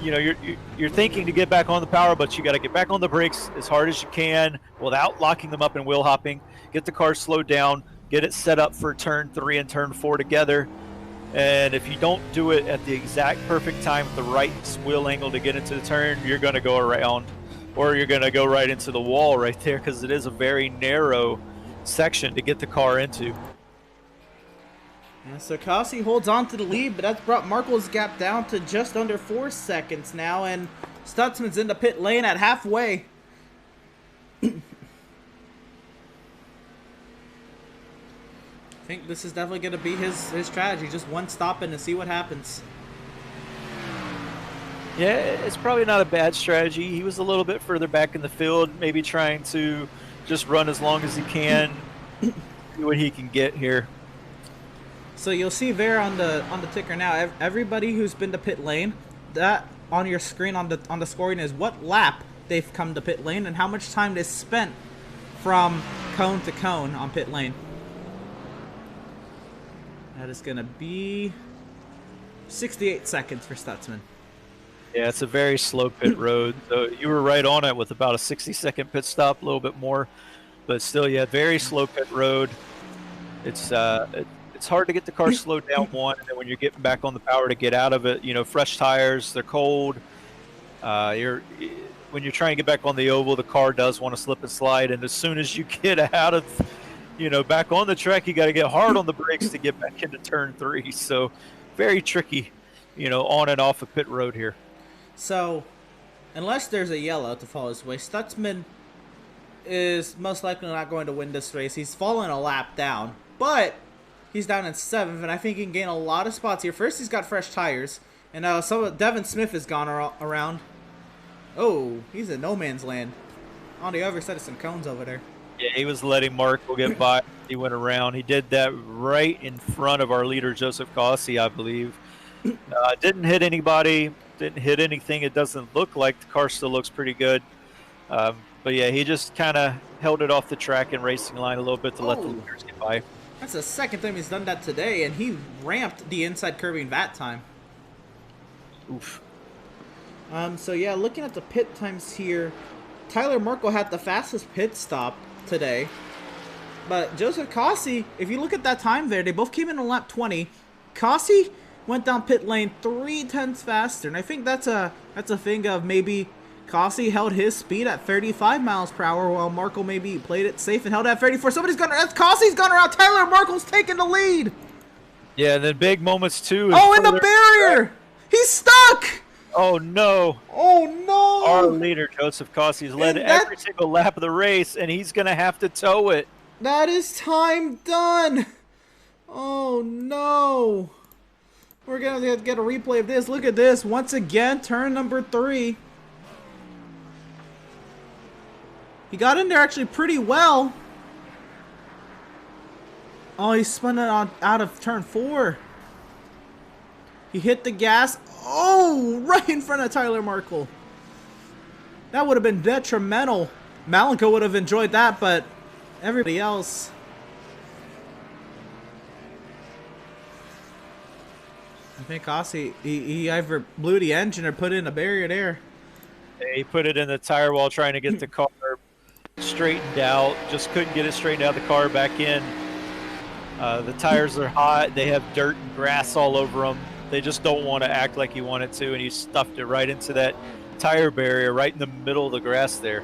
you know, you're thinking to get back on the power, but you got to get back on the brakes as hard as you can without locking them up and wheel hopping. Get the car slowed down, get it set up for turn 3 and turn 4 together. And if you don't do it at the exact perfect time with the right wheel angle to get into the turn, you're going to go around, or you're going to go right into the wall right there, because it is a very narrow section to get the car into. Yeah, so Kossi holds on to the lead, but that's brought Markle's gap down to just under 4 seconds now, and Stutzman's in the pit lane at halfway. I think this is definitely going to be his strategy, just one stop in to see what happens. Yeah, it's probably not a bad strategy. He was a little bit further back in the field, maybe trying to just run as long as he can, see what he can get here. So you'll see there on the ticker now, everybody who's been to pit lane, that on your screen on the scoring is what lap they've come to pit lane and how much time they spent from cone to cone on pit lane. That is going to be 68 seconds for Stutzman. Yeah, it's a very slow pit road. So you were right on it with about a 60-second pit stop, a little bit more. But still, yeah, very slow pit road. It's hard to get the car slowed down one, and then when you're getting back on the power to get out of it, you know, fresh tires, they're cold. When you're trying to get back on the oval, the car does want to slip and slide, and as soon as you get out of, you know, back on the track, you got to get hard on the brakes to get back into turn 3. So very tricky, you know, on and off of pit road here. So unless there's a yellow to fall his way, Stutzman is most likely not going to win this race. He's fallen a lap down, but he's down in 7th, and I think he can gain a lot of spots here. First, he's got fresh tires, and Devin Smith has gone around. Oh, he's in no man's land. On the other side of some cones over there. Yeah, he was letting Marco get by. He went around. He did that right in front of our leader, Joseph Cossi, I believe. Didn't hit anybody. Didn't hit anything. It doesn't look like the car still looks pretty good. But yeah, he just kind of held it off the track and racing line a little bit to let the leaders get by. That's the second time he's done that today, and he ramped the inside curbing VAT time. Oof. So yeah, looking at the pit times here, Tyler Markle had the fastest pit stop today. But Joseph Cossi, if you look at that time there, they both came in on lap 20. Cossi went down pit lane 3/10 faster, and I think that's a thing of maybe Cossi held his speed at 35 miles per hour while Markle maybe played it safe and held at 34. Somebody's gonna, that's Cossi's gone around. Tyler Markle's taking the lead. Yeah, and then big moments too. Oh, in the barrier! He's stuck! Oh no! Oh no! Our leader, Joseph Cossi's led every single lap of the race, and he's gonna have to tow it. That is time done! Oh no! We're gonna have to get a replay of this. Look at this. Once again, turn number 3. He got in there actually pretty well. Oh, he spun it on out of turn 4. He hit the gas. Oh, right in front of Tyler Markle. That would have been detrimental. Malenko would have enjoyed that, but everybody else. I think Cossi, he either blew the engine or put in a barrier there. He put it in the tire wall trying to get the car straightened out. Just couldn't get it straightened out, the car back in. The tires are hot. They have dirt and grass all over them. They just don't want to act like he wanted to, and he stuffed it right into that tire barrier right in the middle of the grass there.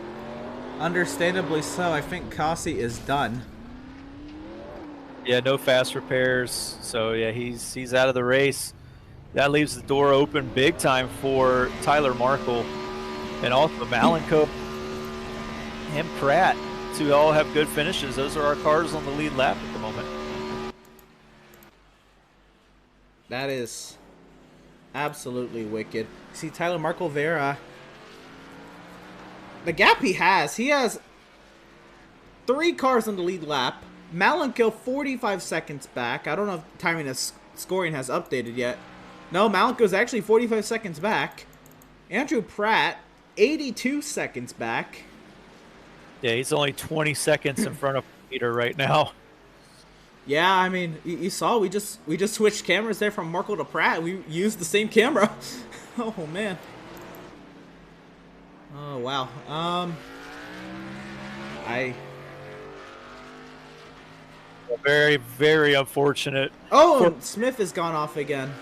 Understandably so. I think Cossi is done. Yeah, no fast repairs. So yeah, he's out of the race. That leaves the door open big time for Tyler Markle and also Malenko and Pratt to all have good finishes. Those are our cars on the lead lap at the moment. That is absolutely wicked. See, Tyler Markle there, the gap he has 3 cars on the lead lap. Malenko 45 seconds back. I don't know if timing is scoring has updated yet. No, Malenko's actually 45 seconds back. Andrew Pratt 82 seconds back. Yeah, he's only 20 seconds in front of Peter right now. Yeah, I mean, you saw we just switched cameras there from Markle to Pratt. We used the same camera. Oh man. Oh wow. Very, very unfortunate. Oh, and Smith has gone off again.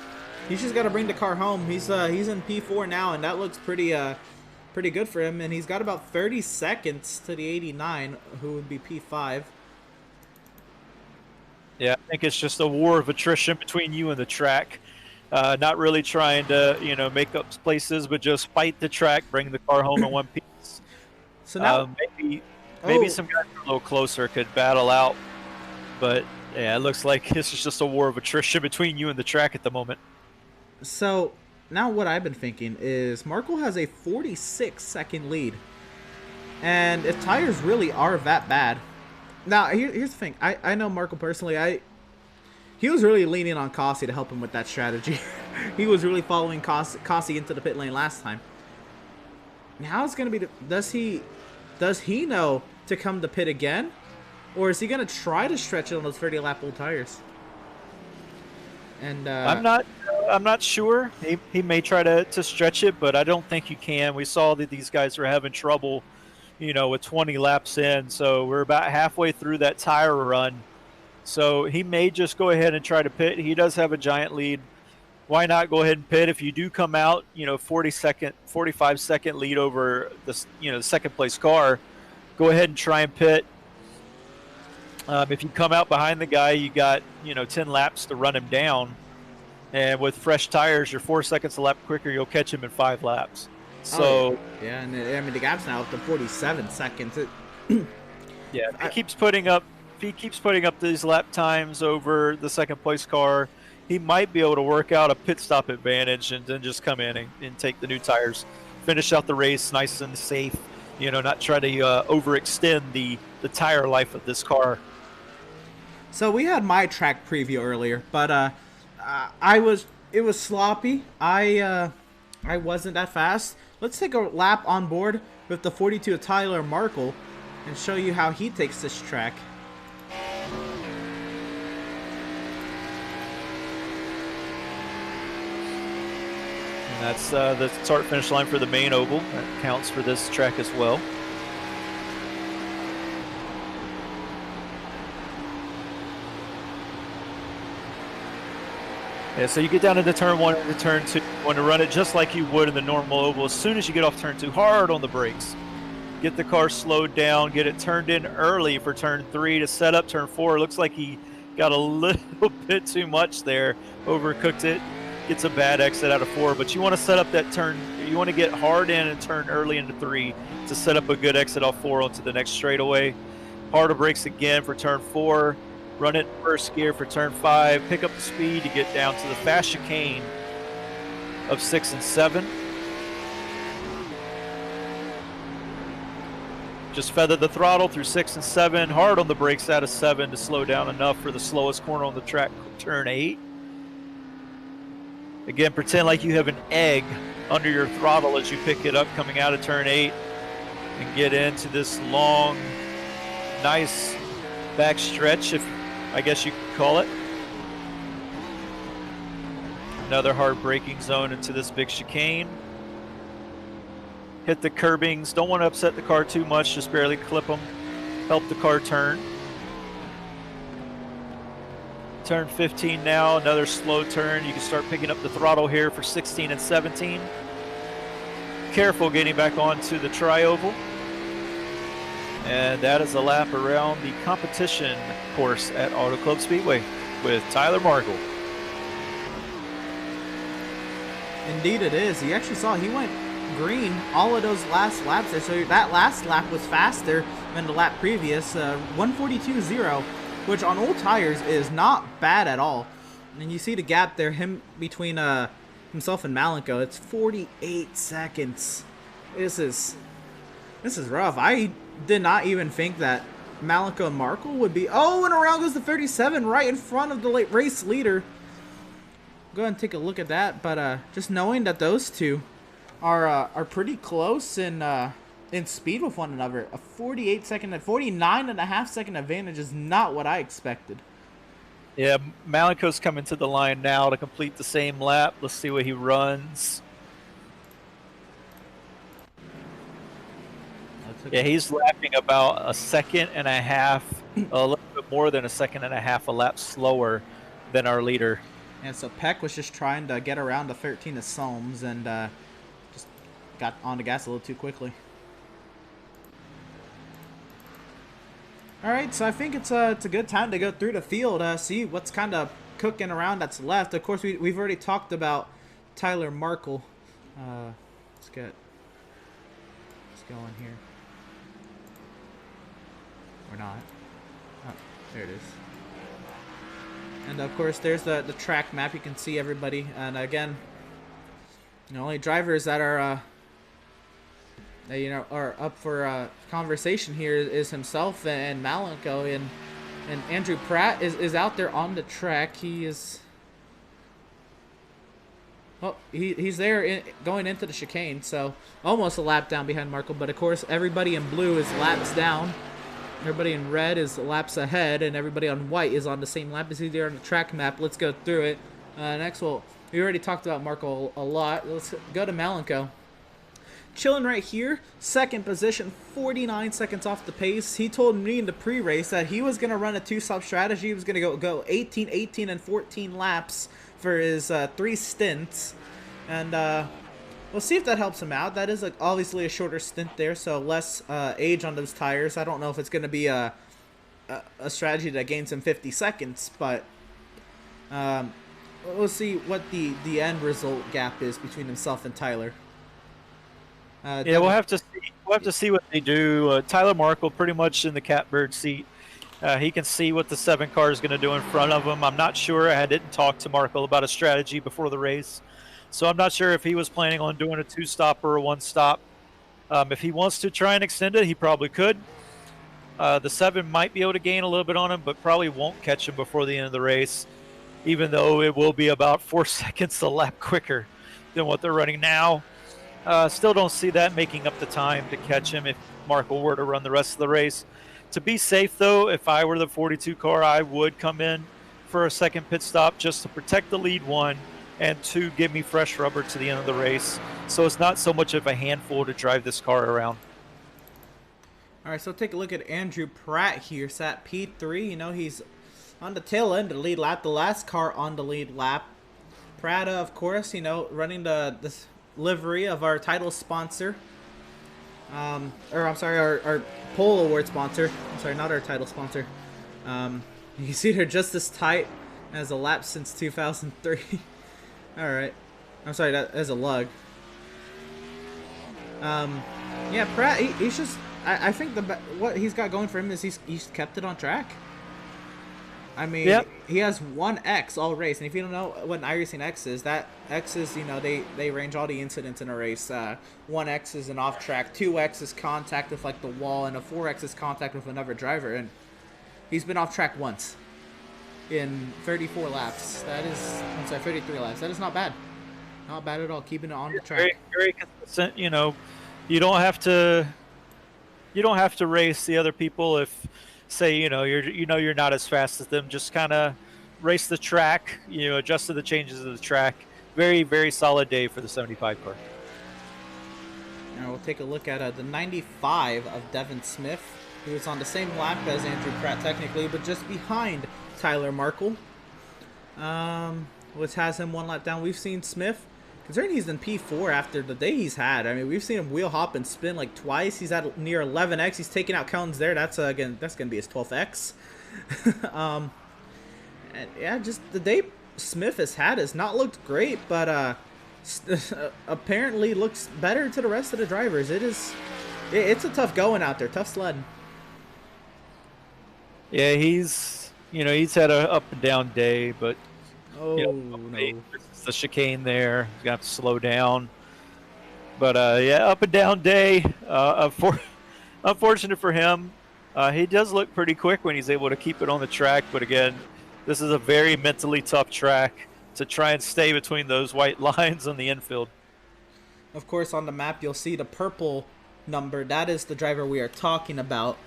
He's just got to bring the car home. He's in P4 now, and that looks pretty good for him. And he's got about 30 seconds to the 89, who would be P5. Yeah, I think it's just a war of attrition between you and the track. Not really trying to, make up places, but just fight the track, bring the car home in one piece. So now maybe some guys a little closer could battle out, but yeah, it looks like this is just a war of attrition between you and the track at the moment. So now what I've been thinking is Markle has a 46-second lead, and if tires really are that bad. Now, here's the thing. I know Markle personally. He was really leaning on Cossi to help him with that strategy. He was really following Cossi into the pit lane last time. Now it's going to be... Does he know to come to pit again? Or is he going to try to stretch it on those 30-lap old tires? And I'm not sure. He may try to stretch it, but I don't think you can. We saw that these guys were having trouble, with 20 laps in. So we're about halfway through that tire run. So he may just go ahead and try to pit. He does have a giant lead. Why not go ahead and pit? If you do come out, 45-second lead over the second place car, go ahead and try and pit. If you come out behind the guy, you got 10 laps to run him down, and with fresh tires, you're 4 seconds a lap quicker. You'll catch him in 5 laps. So yeah, and I mean the gap's now up to 47 seconds. Yeah, if he keeps putting up these lap times over the second place car, he might be able to work out a pit stop advantage and then just come in and take the new tires, finish out the race nice and safe, you know, not try to overextend the tire life of this car. So we had my track preview earlier, but it was sloppy. I wasn't that fast. Let's take a lap on board with the 42 of Tyler Markle and show you how he takes this track. And that's the start finish line for the main oval. That counts for this track as well. Yeah, so you get down into turn 1 and turn 2. You want to run it just like you would in the normal oval. As soon as you get off turn 2, hard on the brakes. Get the car slowed down, get it turned in early for turn 3 to set up turn 4. It looks like he got a little bit too much there, overcooked it, gets a bad exit out of 4. But you want to set up that turn, you want to get hard in and turn early into 3 to set up a good exit off 4 onto the next straightaway. Harder brakes again for turn 4. Run it in first gear for turn 5. Pick up the speed to get down to the fast chicane of 6 and 7. Just feather the throttle through 6 and 7. Hard on the brakes out of 7 to slow down enough for the slowest corner on the track, turn 8. Again, pretend like you have an egg under your throttle as you pick it up coming out of turn 8 and get into this long, nice back stretch, if I guess you could call it. Another hard braking zone into this big chicane. Hit the curbings. Don't want to upset the car too much, just barely clip them. Help the car turn. Turn 15 now, another slow turn. You can start picking up the throttle here for 16 and 17. Careful getting back onto the tri-oval. And that is a lap around the competition course at Auto Club Speedway with Tyler Markle. Indeed it is. You actually saw he went green all of those last laps there. So that last lap was faster than the lap previous. 142.0, which on old tires is not bad at all. And you see the gap there, him between himself and Malenko. It's 48 seconds. This is rough. I did not even think that Malenko and Markle would be. Oh, and around goes the 37 right in front of the race leader. Go ahead and take a look at that. But just knowing that those two are pretty close in speed with one another, a 49 and a half second advantage is not what I expected. Yeah, Malenko's coming to the line now to complete the same lap. Let's see what he runs. Yeah, he's lapping about a second and a half, a little bit more than a second and a half a lap slower than our leader. And so Peck was just trying to get around the 13 of Solms and just got on the gas a little too quickly. All right, so I think it's a good time to go through the field, see what's kind of cooking around that's left. Of course, we've already talked about Tyler Markle. Let's go in here. Or not. Oh, there it is. And of course, there's the track map. You can see everybody. And again, the only drivers that are are up for conversation here is himself and Malenko, and Andrew Pratt is out there on the track. He is. Oh, he's there going into the chicane, so almost a lap down behind Markle. But of course, everybody in blue is laps down. Everybody in red is laps ahead, and everybody on white is on the same lap as he's there on the track map. Let's go through it. Next, we already talked about Markle a lot. Let's go to Malenko. Chilling right here, second position, 49 seconds off the pace. He told me in the pre-race that he was going to run a two-stop strategy. He was going to go 18, 18, and 14 laps for his 3 stints. And we'll see if that helps him out. That is obviously a shorter stint there, so less age on those tires. I don't know if it's going to be a strategy that gains him 50 seconds, but we'll see what the end result gap is between himself and Tyler. Yeah, we'll have to see. We'll have to see what they do. Tyler Markle pretty much in the catbird seat. He can see what the 7 car is going to do in front of him. I'm not sure. I didn't talk to Markle about a strategy before the race, so I'm not sure if he was planning on doing a 2-stop or a 1-stop. If he wants to try and extend it, he probably could. The 7 might be able to gain a little bit on him, but probably won't catch him before the end of the race, even though it will be about 4 seconds a lap quicker than what they're running now. Still don't see that making up the time to catch him if Markle were to run the rest of the race. To be safe, though, if I were the 42 car, I would come in for a second pit stop just to protect the lead, 1, and 2, give me fresh rubber to the end of the race. So it's not so much of a handful to drive this car around. All right, so take a look at Andrew Pratt here. Sat P3. You know, he's on the tail end of the lead lap. The last car on the lead lap. Pratt, of course, you know, running this livery of our title sponsor. Or I'm sorry, our pole award sponsor. I'm sorry, not our title sponsor. You can see they're just as tight as a lap since 2003. All right, I'm sorry, that as a lug. Yeah, Pratt, he's just. I think what he's got going for him is he's kept it on track. I mean, yep. He has 1X all race, and if you don't know what an iRacing X is, that X is, you know, they range all the incidents in a race. 1X is an off track, 2X is contact with like the wall, and a 4X is contact with another driver. And he's been off track once in 34 laps. That is, I'm sorry, 33 laps. That is not bad. Not bad at all. Keeping it on the track. Very, very consistent. You know, you don't have to race the other people if, say, you're not as fast as them. Just kind of race the track, you know, adjust to the changes of the track. Very, very solid day for the 75 car. Now we'll take a look at the 95 of Devin Smith, who is on the same lap as Andrew Pratt technically, but just behind Tyler Markle, which has him 1 lap down. We've seen Smith, considering he's in P4 after the day he's had. I mean, we've seen him wheel hop and spin like twice. He's at near 11X. He's taking out Cones there. That's again, that's gonna be his 12X. And yeah, just the day Smith has had has not looked great, but apparently looks better to the rest of the drivers. It's a tough going out there, tough sledding. Yeah, he's had a up and down day, but no. The chicane there, he's gonna have to slow down. But yeah, up and down day. Unfortunate for him. He does look pretty quick when he's able to keep it on the track, but again, this is a very mentally tough track to try and stay between those white lines on the infield. Of course, on the map you'll see the purple number. That is the driver we are talking about.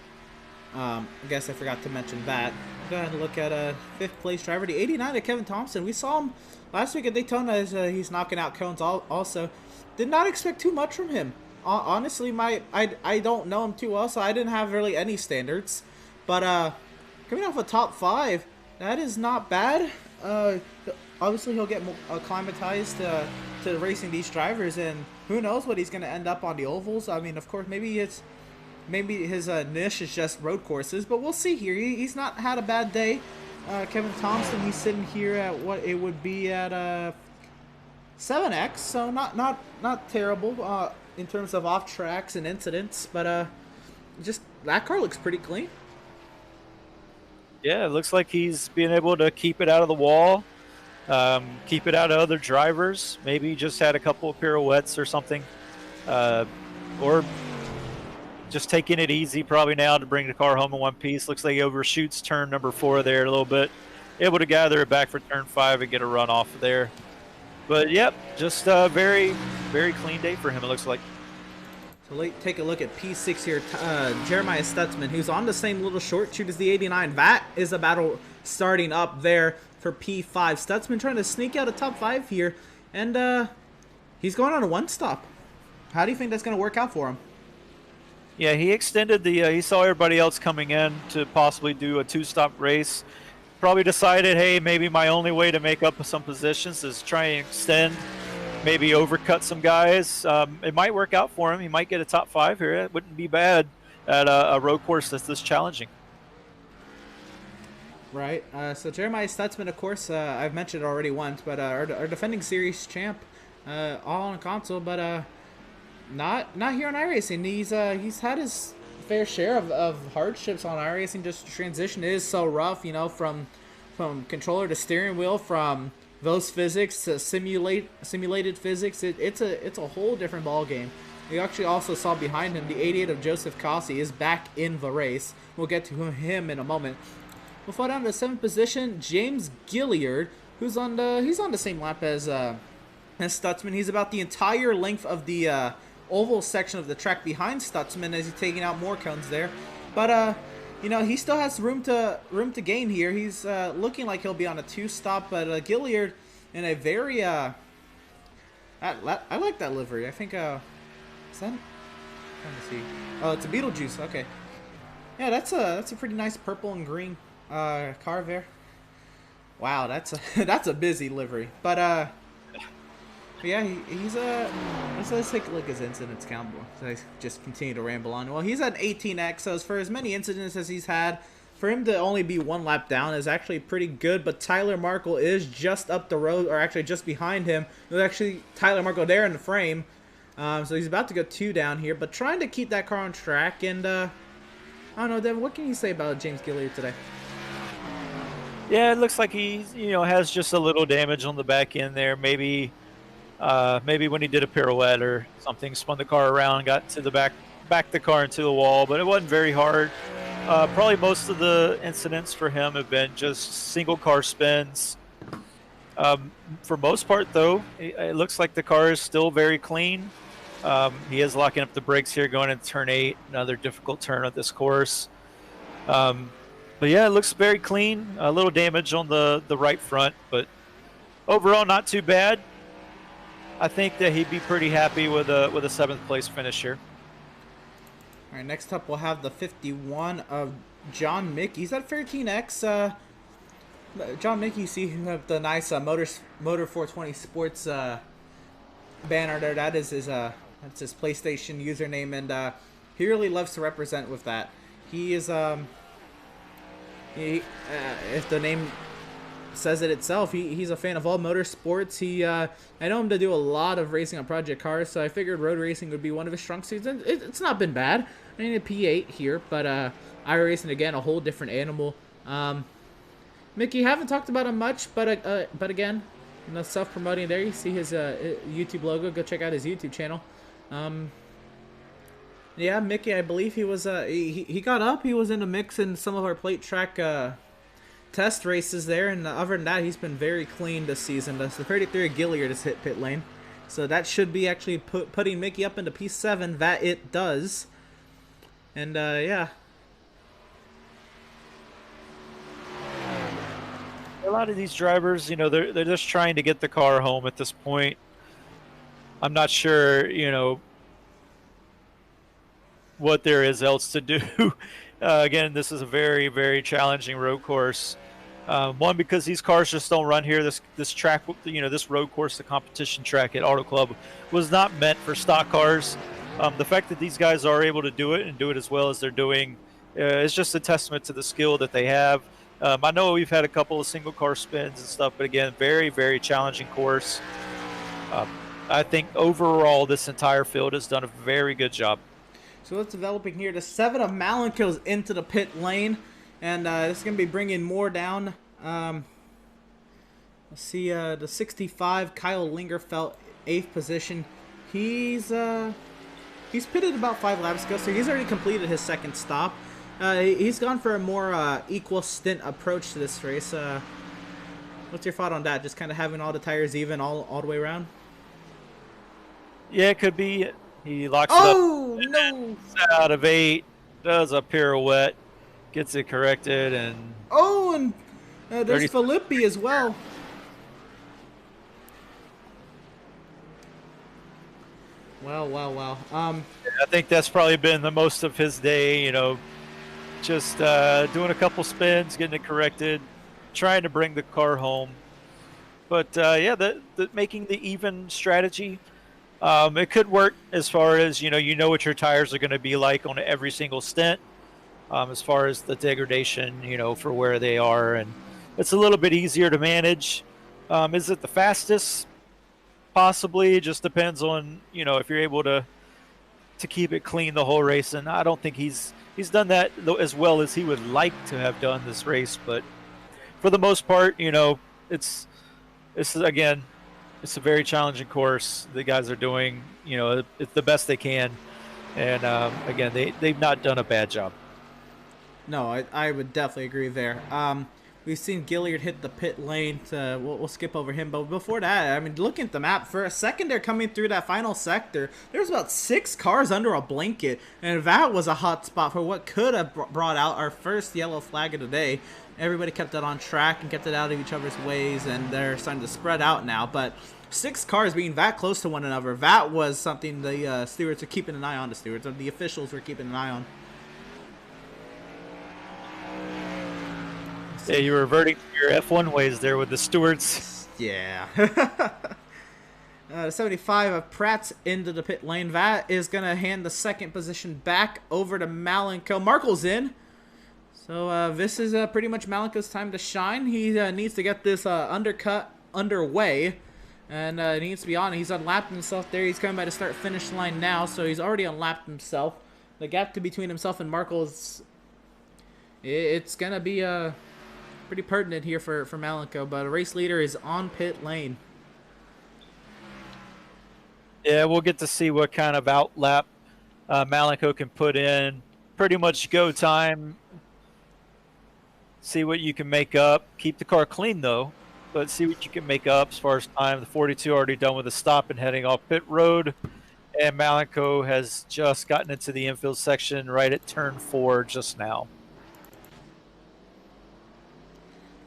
I guess I forgot to mention that. Go ahead and look at a 5th place driver, the 89 of Kevin Thompson. We saw him last week at Daytona as he's knocking out Cones also. Did not expect too much from him. Honestly, I don't know him too well, so I didn't have really any standards. But coming off a top 5, that is not bad. Obviously, he'll get acclimatized to racing these drivers, and who knows what he's going to end up on the ovals. I mean, of course, maybe his niche is just road courses, but we'll see here. He's not had a bad day. Kevin Thompson, he's sitting here at what it would be at 7X, so not terrible in terms of off tracks and incidents, but just that car looks pretty clean. Yeah, it looks like he's being able to keep it out of the wall, keep it out of other drivers. Maybe just had a couple of pirouettes or something, or just taking it easy probably now to bring the car home in one piece. Looks like he overshoots turn number 4 there a little bit. Able to gather it back for turn 5 and get a run off of there. But yep, just a very, very clean day for him, it looks like. So take a look at P6 here. Jeremiah Stutzman, who's on the same little short chute as the 89. That is a battle starting up there for P5. Stutzman trying to sneak out a top 5 here, and he's going on a 1-stop. How do you think that's going to work out for him? Yeah, he extended he saw everybody else coming in to possibly do a 2-stop race. Probably decided, hey, maybe my only way to make up some positions is try and extend, maybe overcut some guys. It might work out for him. He might get a top 5 here. It wouldn't be bad at a road course that's this challenging. Right. So Jeremiah Stutzman, of course, I've mentioned it already once, but our defending series champ, all on console, but not here on iRacing. He's had his fair share of hardships on iRacing. Just transition is so rough, you know, from controller to steering wheel, from those physics to simulated physics. It's a whole different ball game. We actually also saw behind him the 88 of Joseph Cossi is back in the race. We'll get to him in a moment. We'll fall down to the 7th position, James Gilliard, who's on the same lap as Stutzman. He's about the entire length of the oval section of the track behind Stutzman as he's taking out more cones there. But you know, he still has room to gain here. He's looking like he'll be on a 2-stop, but Gilliard in a very I like that livery. I think is that? I'm trying to see. Oh, it's a Beetlejuice. Okay. Yeah, that's a pretty nice purple and green car there. Wow, that's a busy livery. But yeah, he's let's take a look at his incidents count. So I just continue to ramble on. Well, he's at 18x, so for as many incidents as he's had, for him to only be 1 lap down is actually pretty good. But Tyler Markle is just up the road, or actually just behind him. There's actually Tyler Markle there in the frame, so he's about to go 2 down here, but trying to keep that car on track. And I don't know, Devin, what can you say about James Gilliard today? Yeah, it looks like he, has just a little damage on the back end there. Maybe when he did a pirouette or something, spun the car around, got to the back the car into the wall, but it wasn't very hard. Probably most of the incidents for him have been just single car spins. For most part, though, it looks like the car is still very clean. He is locking up the brakes here going into turn 8, another difficult turn at this course. But yeah, it looks very clean. A little damage on the right front, but overall not too bad. I think that he'd be pretty happy with a 7th place finish here. All right, next up we'll have the 51 of John Mickey. He's at 13x. John Mickey, you see him have the nice Motor 420 Sports banner there. That is his that's his PlayStation username, and he really loves to represent with that. He is if the name says it itself, he's a fan of all motorsports. I know him to do a lot of racing on project cars, so I figured road racing would be one of his strong suits. And it's not been bad. I need a P8 here, but iRacing, again, a whole different animal. Mickey, haven't talked about him much, but again, self-promoting there. You see his YouTube logo. Go check out his YouTube channel. Yeah, Mickey, I believe he was he got up. He was in the mix in some of our plate track test races there, and other than that, he's been very clean this season. The 33 Gilliard has hit pit lane, so that should be actually putting Mickey up into P7. That it does, and yeah. A lot of these drivers, they're just trying to get the car home at this point. I'm not sure, what there is else to do. Again, this is a very, very challenging road course. One, because these cars just don't run here. This track, this road course, the competition track at Auto Club, was not meant for stock cars. The fact that these guys are able to do it and do it as well as they're doing is just a testament to the skill that they have. I know we've had a couple of single car spins and stuff, but again, very, very challenging course. I think overall this entire field has done a very good job. So what's developing here? The 7 of Malin goes into the pit lane, and this is going to be bringing more down. Let's see, the 65 Kyle Lingerfelt, 8th position. He's pitted about 5 laps ago, so he's already completed his 2nd stop. He's gone for a more equal stint approach to this race. What's your thought on that? Just kind of having all the tires even all the way around? Yeah, it could be. He locks it up. No! Out of 8, does a pirouette, gets it corrected, and... Oh, and there's Filippi as well. Wow. I think that's probably been the most of his day, just doing a couple spins, getting it corrected, trying to bring the car home. But, yeah, making the even strategy... it could work as far as, you know what your tires are going to be like on every single stint, as far as the degradation, for where they are. And it's a little bit easier to manage. Is it the fastest? Possibly. It just depends on, if you're able to keep it clean the whole race. And I don't think he's done that as well as he would like to have done this race. But for the most part, it's again, It's a very challenging course. The guys are doing, it's the best they can, and again, they've not done a bad job. No, I would definitely agree there. We've seen Gilliard hit the pit lane. We'll skip over him. But before that, I mean, looking at the map, for a second there coming through that final sector, there's about 6 cars under a blanket. And that was a hot spot for what could have brought out our first yellow flag of the day. Everybody kept it on track and kept it out of each other's ways, and they're starting to spread out now. But 6 cars being that close to one another, that was something the stewards are keeping an eye on. The stewards, or the officials were keeping an eye on. Yeah, you're reverting to your F1 ways there with the stewards. Yeah. 75 of Pratt's into the pit lane. That is going to hand the second position back over to Malenko. Markle's in. So this is pretty much Malenko's time to shine. He needs to get this undercut underway. And he needs to be on. He's unlapped himself there. He's coming by the start-finish line now. So he's already unlapped himself. The gap between himself and Markle is... It's going to be... pretty pertinent here for Malenko, but a race leader is on pit lane. Yeah, we'll get to see what kind of outlap Malenko can put in. Pretty much go time. See what you can make up. Keep the car clean, though, but see what you can make up as far as time. The 42 already done with a stop and heading off pit road. And Malenko has just gotten into the infield section right at turn 4 just now.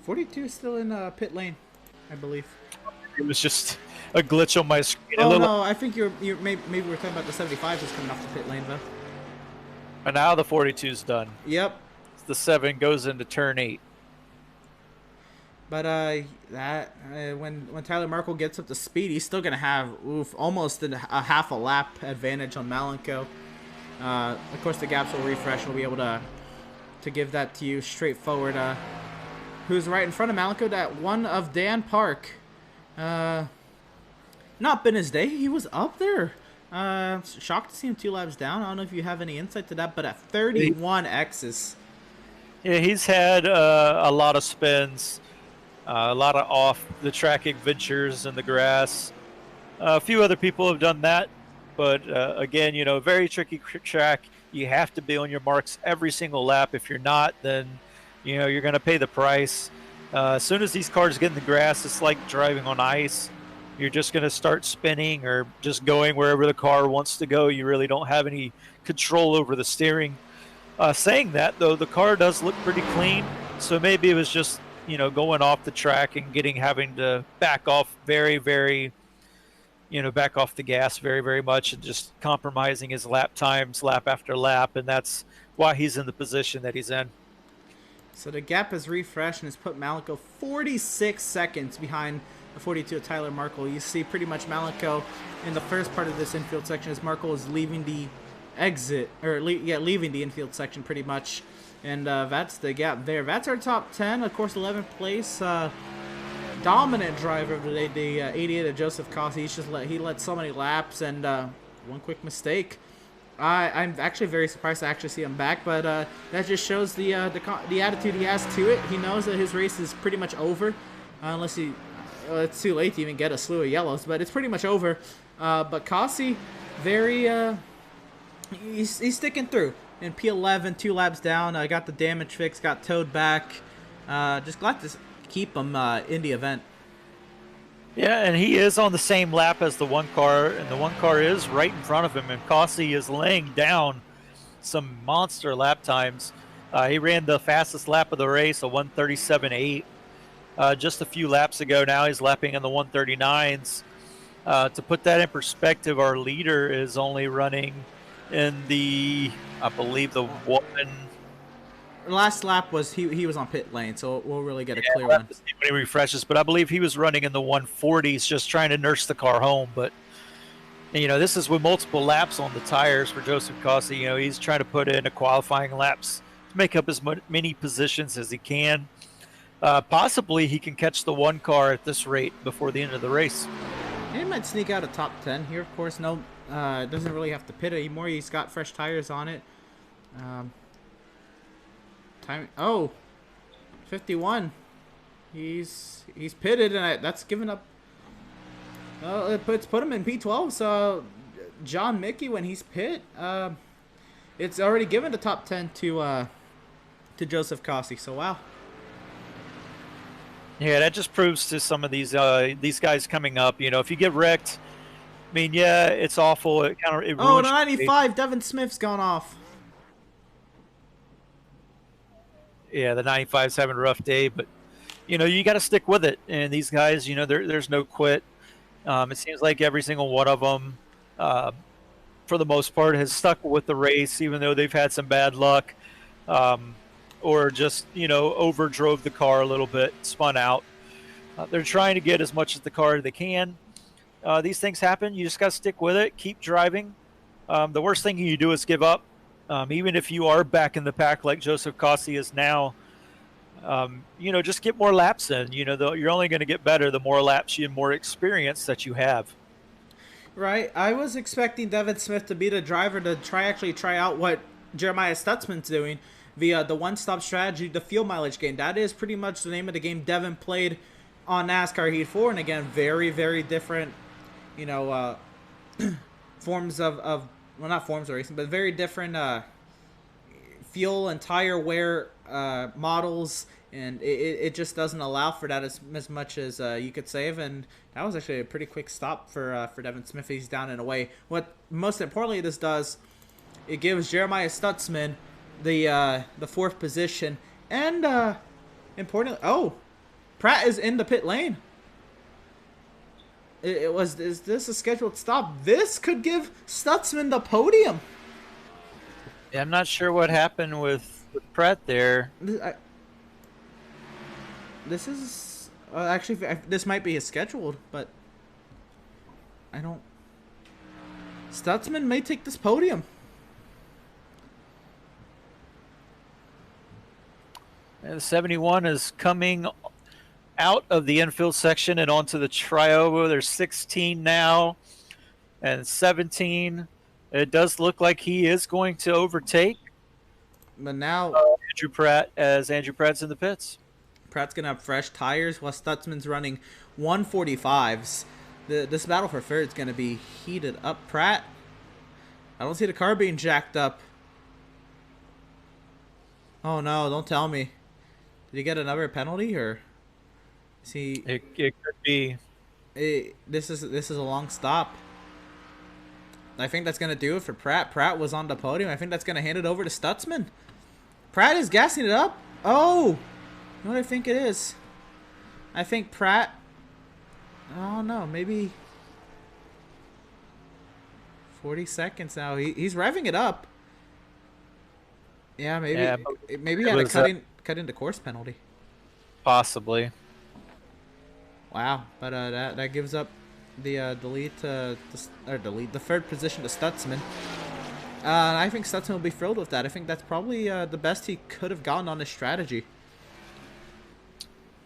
42 is still in pit lane, I believe. It was just a glitch on my screen. Oh, no, I think you're maybe we're talking about the 75 that's coming off the pit lane, though. And now the 42's done. Yep. The 7 goes into turn 8. But when Tyler Markle gets up to speed, he's still gonna have almost a half a lap advantage on Malenko. Of course, the gaps will refresh. We'll be able to give that to you straightforward. Who's right in front of Malenko? That one of Dan Park. Not been his day. He was up there. Shocked to see him 2 laps down. I don't know if you have any insight to that, but at 31 X's. Yeah, he's had a lot of spins, a lot of off-the-track adventures in the grass. A few other people have done that, but again, very tricky track. You have to be on your marks every single lap. If you're not, then you're going to pay the price. As soon as these cars get in the grass, it's like driving on ice. You're just going to start spinning or just going wherever the car wants to go. You really don't have any control over the steering. Saying that, though, the car does look pretty clean. So maybe it was just, going off the track and having to back off very, very, back off the gas very, very much and just compromising his lap times lap after lap. And that's why he's in the position that he's in. So the gap has refreshed and has put Malenko 46 seconds behind the 42 of Tyler Markle. You see pretty much Malenko in the first part of this infield section as Markle is leaving the exit, or leaving the infield section pretty much. And that's the gap there. That's our top 10. Of course, 11th place. Dominant driver of the day, the 88 of Joseph Cossey. He led so many laps, and one quick mistake. I'm actually very surprised to actually see him back, but that just shows the attitude he has to it. He knows that his race is pretty much over, unless it's too late to even get a slew of yellows, but it's pretty much over. But Cossey, he's sticking through. In P11, 2 laps down, got the damage fix, got towed back. Just glad to keep him in the event. Yeah, and he is on the same lap as the one car, and the one car is right in front of him, and Cossey is laying down some monster lap times. He ran the fastest lap of the race, a 1:37.8, just a few laps ago. Now he's lapping in the 1:39s. To put that in perspective, our leader is only running in the, I believe, the one... Last lap was he was on pit lane, so we'll really get a clear one. When he refreshes, but I believe he was running in the 140s, just trying to nurse the car home. But this is with multiple laps on the tires for Joseph Cossey. He's trying to put in a qualifying laps to make up as many positions as he can. Possibly he can catch the one car at this rate before the end of the race. He might sneak out a top 10 here. Of course, no, doesn't really have to pit anymore. He's got fresh tires on it. Time. Oh, 51. He's pitted, and that's given up. It's put him in P12. So John Mickey, when he's pit, it's already given the top 10 to Joseph Cossi. So wow. Yeah, that just proves to some of these guys coming up. You know, if you get wrecked, I mean, yeah, it's awful. It Oh, the ruins your day. 95. Devin Smith's gone off. Yeah, the 95's having a rough day, but you know, you got to stick with it. And these guys, you know, there's no quit. It seems like every single one of them, uh, for the most part, has stuck with the race, even though they've had some bad luck, um, or just overdrove the car a little bit, spun out. They're trying to get as much as the car they can. These things happen. You just got to stick with it. Keep driving. The worst thing you do is give up. Even if you are back in the pack like Joseph Cossi is now, just get more laps in. You're only going to get better the more laps and more experience that you have. Right. I was expecting Devin Smith to be the driver to try out what Jeremiah Stutzman's doing via the one-stop strategy, the fuel mileage game. That is pretty much the name of the game Devin played on NASCAR Heat 4. And again, very, very different, forms of well, not forms of racing, but very different fuel and tire wear models, and it just doesn't allow for that as much as you could save. And that was actually a pretty quick stop for Devin Smith. He's down and away. What most importantly this does, it gives Jeremiah Stutzman the fourth position, and importantly, Pratt is in the pit lane. Is this a scheduled stop? This could give Stutzman the podium. Yeah, I'm not sure what happened with Pratt there. This is actually, this might be scheduled, but I don't. Stutzman may take this podium. And the 71 is coming out of the infield section and onto the trioba. There's 16 now and 17. It does look like he is going to overtake. But now Andrew Pratt's in the pits. Pratt's going to have fresh tires while Stutzman's running 145s. This battle for third is going to be heated up. Pratt, I don't see the car being jacked up. Oh no, don't tell me. Did he get another penalty, or is he? It could be. This is a long stop. I think that's going to do it for Pratt. Pratt was on the podium. I think that's going to hand it over to Stutzman. Pratt is gassing it up. Oh, you know what I think it is? I think Pratt. Oh no, maybe 40 seconds now. He's revving it up. Yeah, maybe he had a cut into course penalty. Possibly. Wow, but that gives up the third position to Stutzman. I think Stutzman will be thrilled with that. I think that's probably the best he could have gotten on his strategy.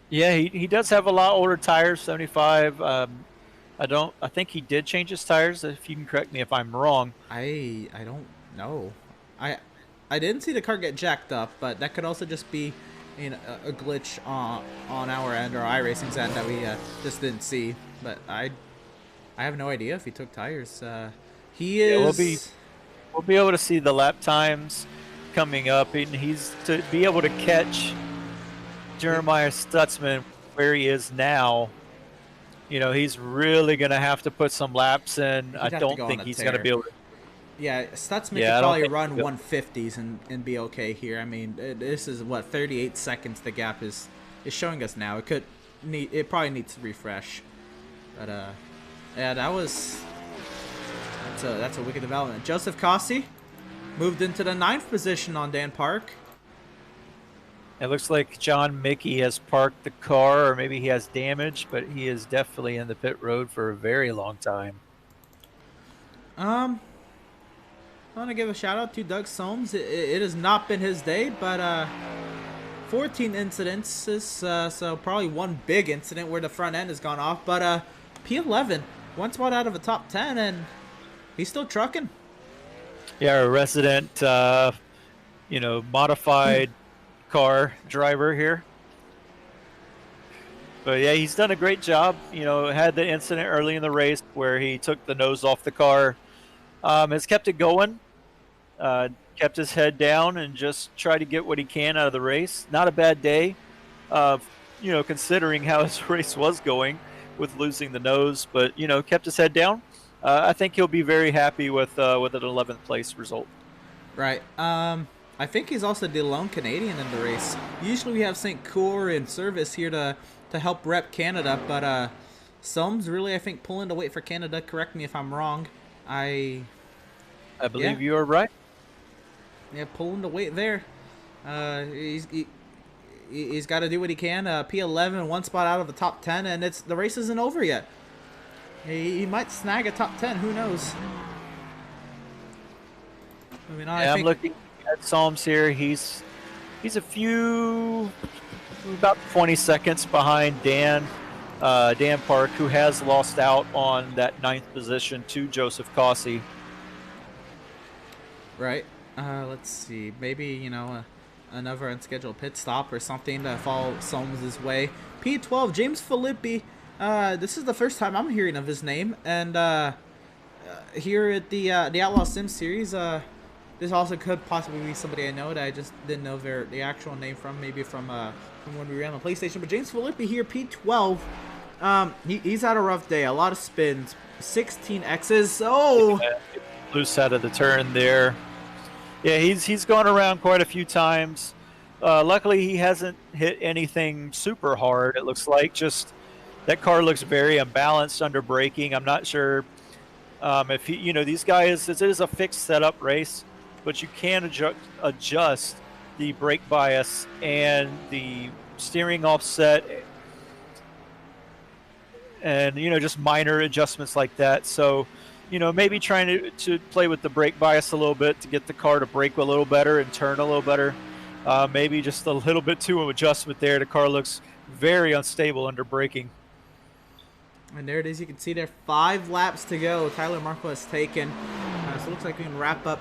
Yeah, he does have a lot older tires, 75. I think he did change his tires. If you can correct me if I'm wrong. I don't know. I didn't see the car get jacked up, but that could also just be a glitch on our end or iRacing's end that we just didn't see. But I have no idea if he took tires. He is. Yeah, we'll be able to see the lap times coming up, and he's to be able to catch Jeremiah Stutzman where he is now. He's really going to have to put some laps in. I don't think he's going to be able to. Yeah, Stutzman could probably run 150s and be okay here. I mean, this is what 38 seconds the gap is showing us now. It probably needs to refresh. But yeah, that's a wicked development. Joseph Cossi moved into the 9th position on Dan Park. It looks like John Mickey has parked the car, or maybe he has damage, but he is definitely in the pit road for a very long time. I want to give a shout out to Doug Soames. It has not been his day, but 14 incidences, so probably one big incident where the front end has gone off. But P11, one spot out of the top 10, and he's still trucking. Yeah, a resident, modified car driver here. But yeah, he's done a great job. You know, had the incident early in the race where he took the nose off the car. Has kept it going. Uh, Kept his head down and just tried to get what he can out of the race. Not a bad day, uh, considering how his race was going with losing the nose. But kept his head down. I think he'll be very happy with an 11th place result. Right. I think he's also the lone Canadian in the race. Usually we have St. Coeur in service here to help rep Canada, but Soames really, I think, pulling the weight for Canada. Correct me if I'm wrong. I believe you are right. Yeah, pulling the weight there. He's got to do what he can. P11, one spot out of the top 10, and the race isn't over yet. He might snag a top 10. Who knows? I'm looking at Psalms here. He's about 20 seconds behind Dan Park, who has lost out on that 9th position to Joseph Cossey. Right. Let's see. Maybe, another unscheduled pit stop or something to follow Soames' way. P12, James Filippi. This is the first time I'm hearing of his name. And here at the Outlaw Sim Series, this also could possibly be somebody I know that I just didn't know the actual name from. Maybe from when we ran on PlayStation. But James Filippi here, P12. He's had a rough day. A lot of spins. 16 X's. Oh! Loose out of the turn there. Yeah, he's gone around quite a few times. Luckily, he hasn't hit anything super hard. It looks like just that car looks very unbalanced under braking. I'm not sure if he, these guys. It is a fixed setup race, but you can adjust the brake bias and the steering offset, and just minor adjustments like that. So. Maybe trying to play with the brake bias a little bit to get the car to brake a little better and turn a little better. Maybe just a little bit too of adjustment there. The car looks very unstable under braking. And there it is. You can see there 5 laps to go. Tyler Marco has taken. So it looks like we can wrap up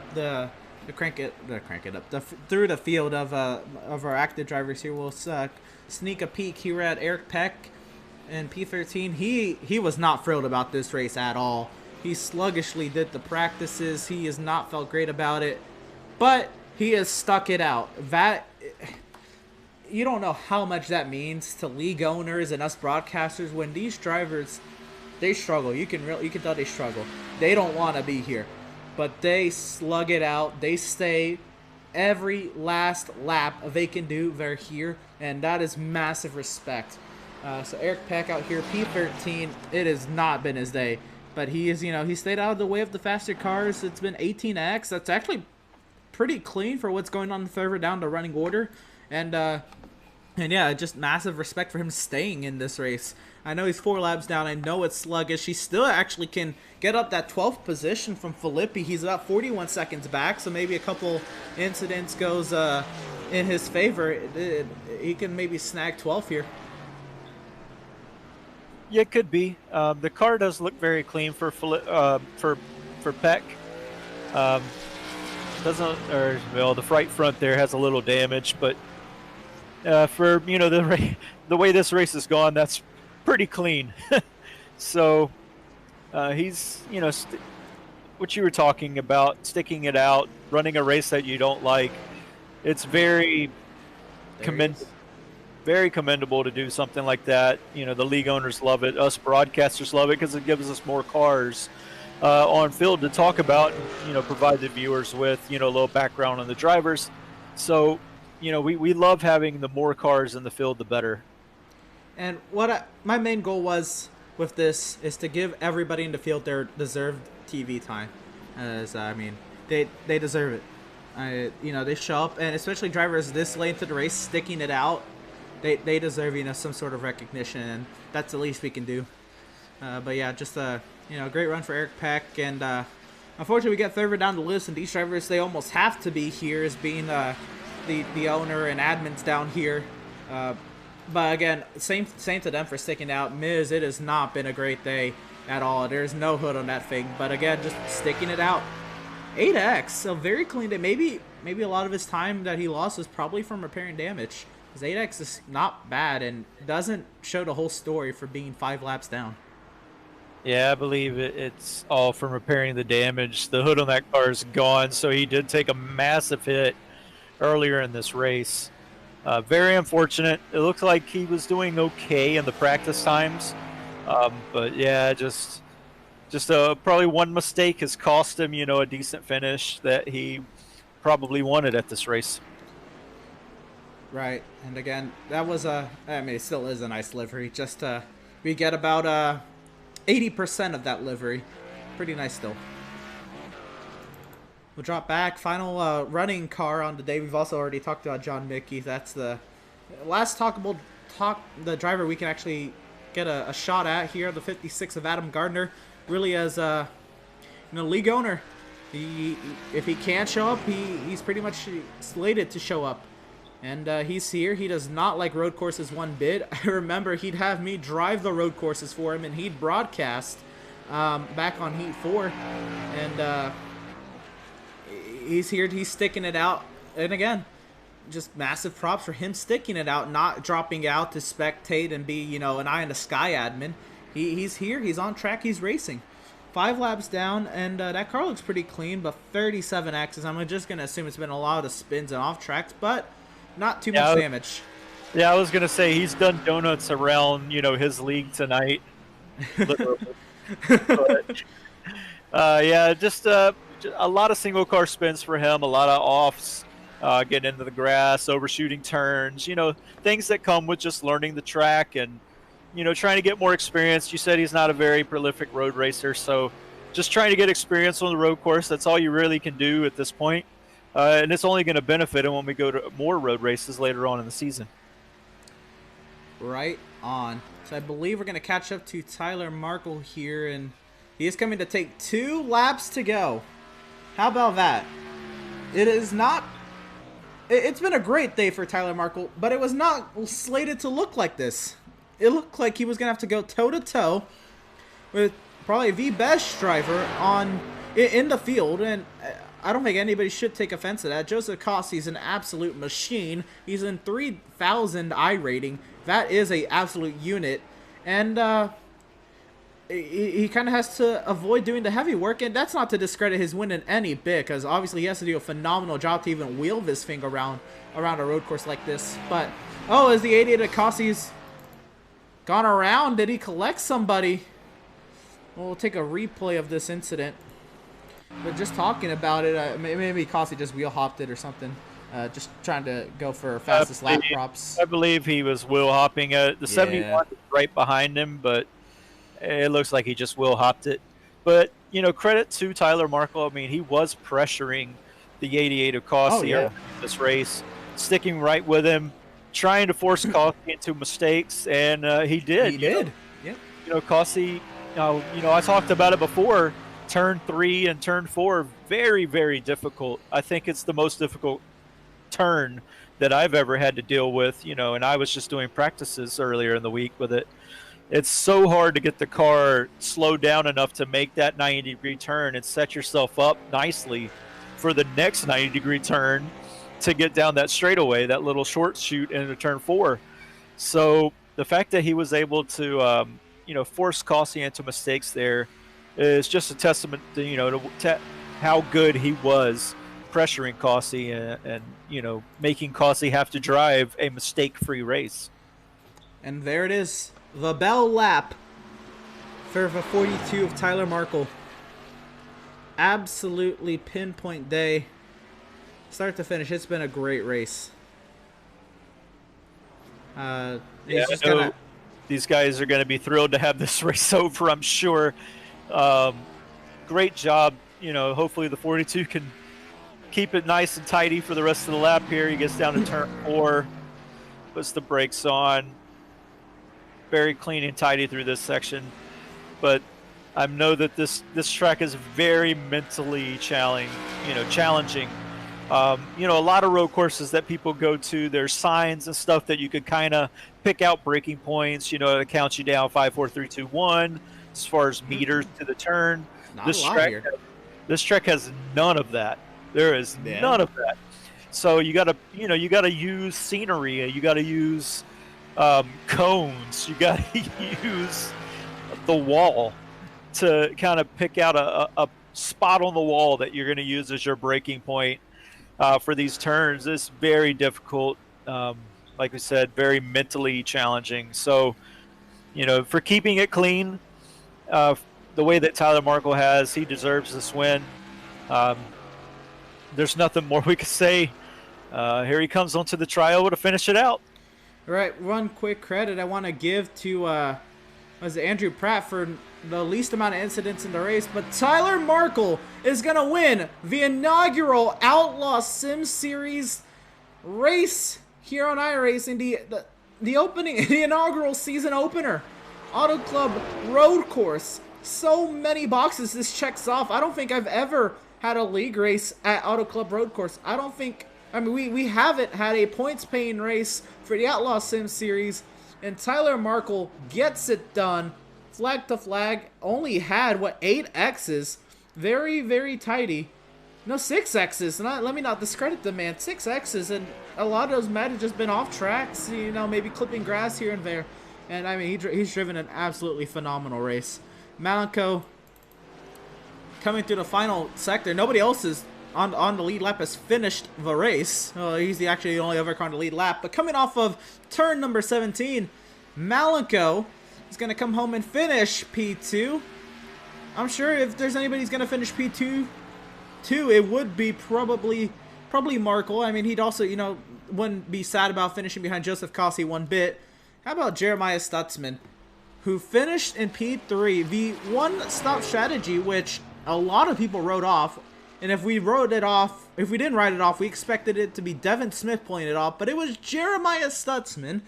crank it up through the field of our active drivers here. We'll sneak a peek here at Eric Peck in P13. He was not thrilled about this race at all. He sluggishly did the practices. He has not felt great about it, but he has stuck it out. That, you don't know how much that means to league owners and us broadcasters when these drivers, they struggle. You can tell they struggle. They don't want to be here, but they slug it out. They stay every last lap they can do. They're here, and that is massive respect. So Eric Peck out here, P13. It has not been his day. But he is, he stayed out of the way of the faster cars. It's been 18X. That's actually pretty clean for what's going on further down the running order. And yeah, just massive respect for him staying in this race. I know he's 4 laps down. I know it's sluggish. He still actually can get up that 12th position from Filippi. He's about 41 seconds back, so maybe a couple incidents goes in his favor. He can maybe snag 12th here. Yeah, it could be. The car does look very clean for Peck. The right front there has a little damage, but for the way this race has gone, that's pretty clean. So he's what you were talking about, sticking it out, running a race that you don't like. It's very very commendable to do something like that. The league owners love it. Us broadcasters love it because it gives us more cars on field to talk about and, provide the viewers with, a little background on the drivers. So, we love having the more cars in the field, the better. And my main goal was with this is to give everybody in the field their deserved TV time. They deserve it. They show up, and especially drivers this late into the race sticking it out. They deserve some sort of recognition, and that's the least we can do. But yeah, just a great run for Eric Peck, and unfortunately we get further down the list, and these drivers they almost have to be here as being the owner and admins down here. But again, same to them for sticking out. Miz, it has not been a great day at all. There's no hood on that thing, but again, just sticking it out. 8X, a very clean day. Maybe a lot of his time that he lost was probably from repairing damage. His 8X is not bad and doesn't show the whole story for being 5 laps down. Yeah, I believe it's all from repairing the damage. The hood on that car is gone, so he did take a massive hit earlier in this race. Very unfortunate. It looked like he was doing okay in the practice times, but yeah, just probably one mistake has cost him, a decent finish that he probably wanted at this race. Right, and again, that was I mean, it still is a nice livery. Just we get about 80% of that livery. Pretty nice still. We'll drop back. Final running car on the day. We've also already talked about John Mickey. That's the last the driver we can actually get a shot at here. The 56 of Adam Gardner, really as league owner. If he can't show up, he's pretty much slated to show up. And he's here. He does not like road courses one bit. I remember he'd have me drive the road courses for him, and he'd broadcast back on Heat 4. And he's here. He's sticking it out. And again, just massive props for him sticking it out, not dropping out to spectate and be, an eye in the sky admin. He's here. He's on track. He's racing. 5 laps down, and that car looks pretty clean, but 37 X's. I'm just going to assume it's been a lot of spins and off tracks, but not too much damage. Yeah, I was going to say he's done donuts around, his league tonight. But, yeah, just a lot of single car spins for him, a lot of offs, getting into the grass, overshooting turns, things that come with just learning the track and, trying to get more experience. You said he's not a very prolific road racer, so just trying to get experience on the road course. That's all you really can do at this point. And it's only going to benefit him when we go to more road races later on in the season. Right on. So I believe we're going to catch up to Tyler Markle here, and he is coming to take 2 laps to go. How about that? It is not... It's been a great day for Tyler Markle, but it was not slated to look like this. It looked like he was going to have to go toe-to-toe with probably the best driver in the field, and I don't think anybody should take offense to that. Joseph Cossey's an absolute machine. He's in 3,000 I rating. That is a absolute unit, and he kind of has to avoid doing the heavy work, and that's not to discredit his win in any bit, because obviously he has to do a phenomenal job to even wheel this thing around a road course like this. But, is the 88 of Cossey's gone around? Did he collect somebody? Well, we'll take a replay of this incident. But just talking about it, maybe Cossey just wheel hopped it or something. Just trying to go for fastest lap props. I believe he was wheel hopping it. The 71 is right behind him, but it looks like he just wheel hopped it. But, credit to Tyler Markle. I mean, he was pressuring the 88 of Cossey in this race, sticking right with him, trying to force Cossey into mistakes, and he did. He did. Yeah. Cossey, I talked about it before. Turn 3 and turn 4, very, very difficult. I think it's the most difficult turn that I've ever had to deal with, and I was just doing practices earlier in the week with it. It's so hard to get the car slowed down enough to make that 90-degree turn and set yourself up nicely for the next 90-degree turn to get down that straightaway, that little short shoot into turn 4. So the fact that he was able to, force Cossey into mistakes there is just a testament to, to how good he was pressuring Cossey and making Cossey have to drive a mistake-free race. And there it is, the bell lap for the 42 of Tyler Markle. Absolutely pinpoint day. Start to finish, it's been a great race. These guys are going to be thrilled to have this race over, I'm sure. Great job. Hopefully the 42 can keep it nice and tidy for the rest of the lap here. He gets down to turn 4, puts the brakes on. Very clean and tidy through this section. But I know that this track is very mentally challenging. A lot of road courses that people go to, there's signs and stuff that you could kind of pick out breaking points, it counts you down 5, 4, 3, 2, 1 as far as meters to the turn. This track has none of that. There is none of that. So you gotta, you gotta use scenery. You gotta use cones. You gotta use the wall to kind of pick out a spot on the wall that you're going to use as your braking point for these turns. It's very difficult. Like we said, very mentally challenging. So, for keeping it clean, the way that Tyler Markle has, he deserves this win. There's nothing more we could say. Here he comes onto the trioval to finish it out. All right, one quick credit I want to give to Andrew Pratt for the least amount of incidents in the race, but Tyler Markle is going to win the inaugural Outlaw Sim Series race here on iRacing, the inaugural season opener, Auto Club Road Course. So many boxes this checks off. I don't think I've ever had a league race at Auto Club Road Course. We haven't had a points-paying race for the Outlaw Sim Series, and Tyler Markle gets it done. Flag to flag, only had, 8 X's? Very, very tidy. No, 6 X's. Let me not discredit the man. 6 X's, and a lot of those might have just been off tracks, maybe clipping grass here and there. And, he's driven an absolutely phenomenal race. Malenko coming through the final sector. Nobody else is on the lead lap has finished the race. He's actually the only other car on the lead lap. But coming off of turn number 17, Malenko is going to come home and finish P2. I'm sure if there's anybody who's going to finish P2, it would be probably Markle. He'd also, wouldn't be sad about finishing behind Joseph Kossi one bit. How about Jeremiah Stutzman, who finished in P3, the one-stop strategy, which a lot of people wrote off. And if we didn't write it off, we expected it to be Devin Smith pulling it off. But it was Jeremiah Stutzman,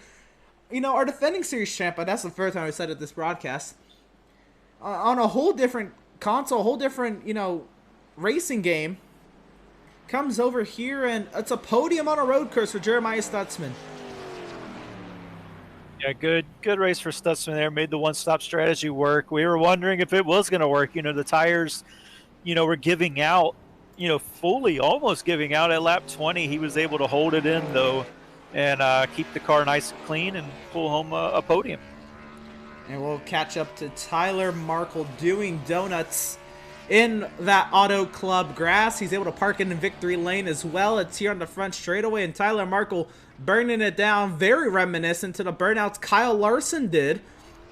our defending series champ. But that's the first time I said it this broadcast. On a whole different console, a whole different, racing game. Comes over here, and it's a podium on a road course for Jeremiah Stutzman. Yeah, good race for Stutzman there. Made the one-stop strategy work. We were wondering if it was going to work. The tires, were giving out, fully almost giving out at lap 20. He was able to hold it in, though, and keep the car nice and clean and pull home a podium. And we'll catch up to Tyler Markle doing donuts in that Auto Club grass. He's able to park in the victory lane as well. It's here on the front straightaway, and Tyler Markle burning it down, very reminiscent to the burnouts Kyle Larson did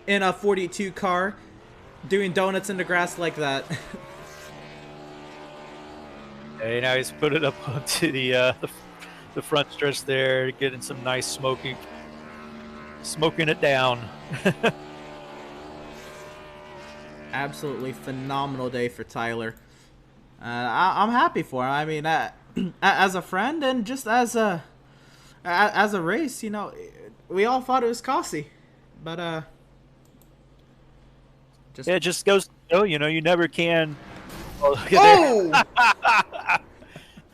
in a 42 car, doing donuts in the grass like that. Hey, now he's put it up onto the front stretch there, getting some nice smoking it down. Absolutely phenomenal day for Tyler. I'm happy for him. As a friend and just as a race, we all thought it was Kossi, but it just goes to show, you never can. Oh!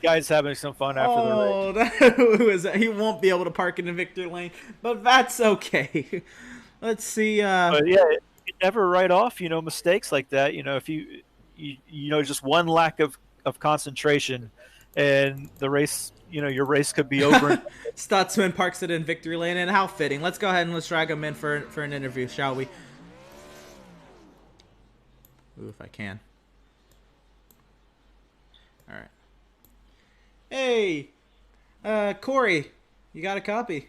Guy's having some fun after the race. He won't be able to park in the victory lane, but that's okay. Let's see. But yeah, you never write off, mistakes like that. If you just one lack of concentration, and the race, your race could be over. Stutzman parks it in victory lane, and how fitting. Let's go ahead and let's drag him in for an interview, shall we? Ooh, if I can. All right. Hey, Corey, you got a copy?